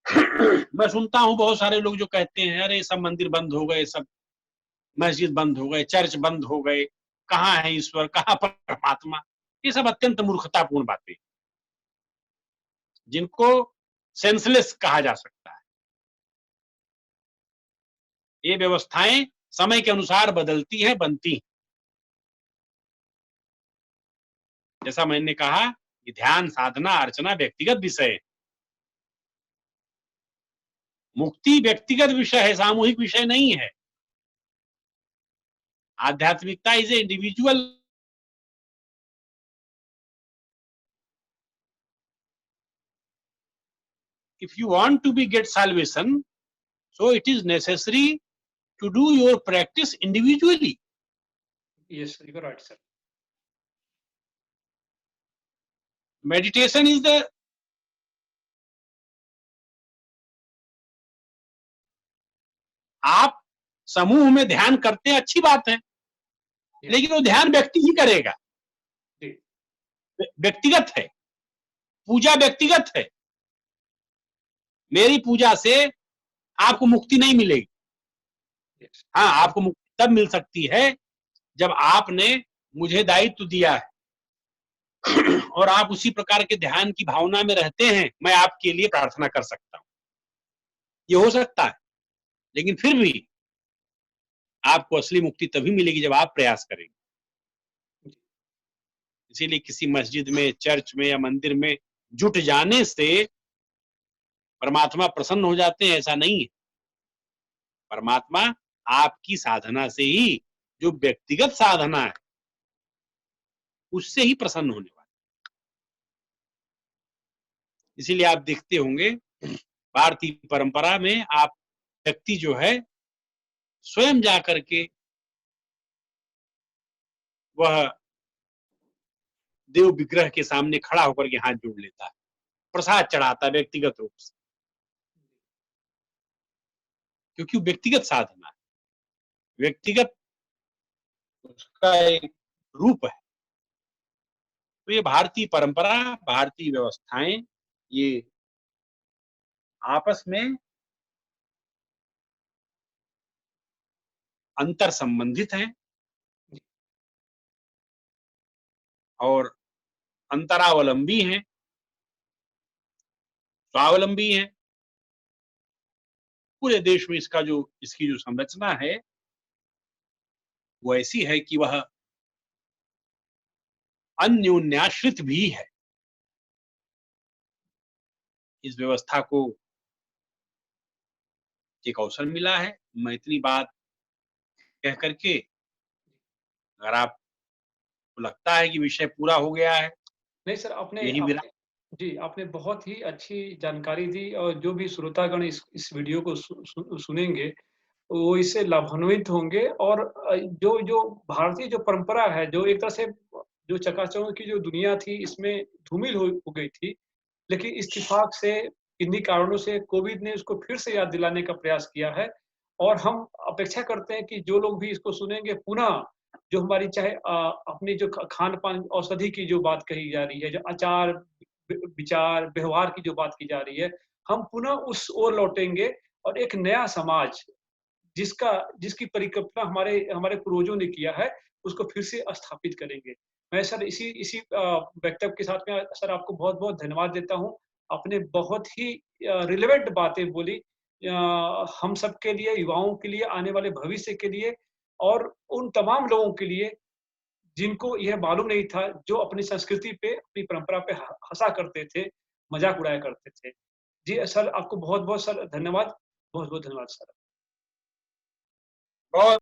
मैं सुनता हूं बहुत सारे लोग जो कहते हैं अरे सब मंदिर बंद हो गए, सब मस्जिद बंद हो गए, चर्च बंद हो गए, कहाँ है ईश्वर, कहाँ परमात्मा। ये सब अत्यंत मूर्खतापूर्ण बातें जिनको सेंसलेस कहा जा सकता है। ये व्यवस्थाएं समय के अनुसार बदलती हैं, बनती हैं। जैसा मैंने कहा कि ध्यान, साधना, अर्चना व्यक्तिगत विषय है, मुक्ति व्यक्तिगत विषय है, सामूहिक विषय नहीं है। आध्यात्मिकता is a individual. If you want to be get salvation, so it is necessary to do your practice individually. yes, you are right, sir. Meditation is the, आप समूह में ध्यान करते हैं, अच्छी बात है, Yes, लेकिन वो ध्यान व्यक्ति ही करेगा, जी, व्यक्तिगत है, पूजा व्यक्तिगत है। मेरी पूजा से आपको मुक्ति नहीं मिलेगी। yes, हाँ, आपको मुक्ति तब मिल सकती है जब आपने मुझे दायित्व दिया है और आप उसी प्रकार के ध्यान की भावना में रहते हैं, मैं आपके लिए प्रार्थना कर सकता हूं, ये हो सकता है। लेकिन फिर भी आपको असली मुक्ति तभी मिलेगी जब आप प्रयास करेंगे। जी, इसीलिए किसी मस्जिद में, चर्च में या मंदिर में जुट जाने से परमात्मा प्रसन्न हो जाते हैं, ऐसा नहीं है। परमात्मा आपकी साधना से ही, जो व्यक्तिगत साधना है, उससे ही प्रसन्न होने वाले। इसीलिए आप देखते होंगे भारतीय परंपरा में आप व्यक्ति जो है स्वयं जा करके वह देव विग्रह के सामने खड़ा होकर के हाथ जोड़ लेता है, प्रसाद चढ़ाता है व्यक्तिगत रूप से, क्योंकि वो व्यक्तिगत साधना है, व्यक्तिगत उसका एक रूप है। तो ये भारतीय परंपरा, भारतीय व्यवस्थाएं, ये आपस में अंतर संबंधित हैं और अंतरावलंबी हैं, स्वावलंबी हैं। पूरे देश में इसकी जो संरचना है वो ऐसी है कि वह अन्योन्याश्रित भी है। इस व्यवस्था को एक अवसर मिला है। मैं इतनी बात कह करके, अगर आपको लगता है कि विषय पूरा हो गया है, नहीं सर, आपने यही मेरा आपने जी, आपने बहुत ही अच्छी जानकारी दी और जो भी श्रोतागण इस वीडियो को सुनेंगे, वो इससे लाभान्वित होंगे और जो जो भारतीय जो परंपरा है, जो एक तरह से जो चकाचौंध की जो दुनिया थी, इसमें धूमिल हो गई थी। लेकिन इत्तेफ़ाक से किन्हीं कारणों से कोविड ने उसको फिर से याद दिलाने का प्रयास किया है और हम अपेक्षा करते हैं कि जो लोग भी इसको सुनेंगे पुनः जो हमारी चाहे अपनी जो खान-पान औषधि की जो बात कही जा रही है, जो आचार, विचार, व्यवहार की जो बात की जा रही है, हम पुनः उस ओर लौटेंगे और एक नया समाज जिसकी परिकल्पना हमारे हमारे पूर्वजों ने किया है, उसको फिर से स्थापित करेंगे। मैं सर इसी इसी वक्तव्य के साथ में सर आपको बहुत-बहुत धन्यवाद देता हूँ। आपने बहुत ही रिलेवेंट बातें बोली हम सबके लिए, युवाओं के लिए, आने वाले भविष्य के लिए और उन तमाम लोगों के लिए जिनको यह मालूम नहीं था, जो अपनी संस्कृति पे, अपनी परंपरा पे हँसा करते थे, मज़ाक उड़ाया करते थे। जी सर, आपको बहुत-बहुत सर धन्यवाद। बहुत-बहुत धन्यवाद सर। बहुत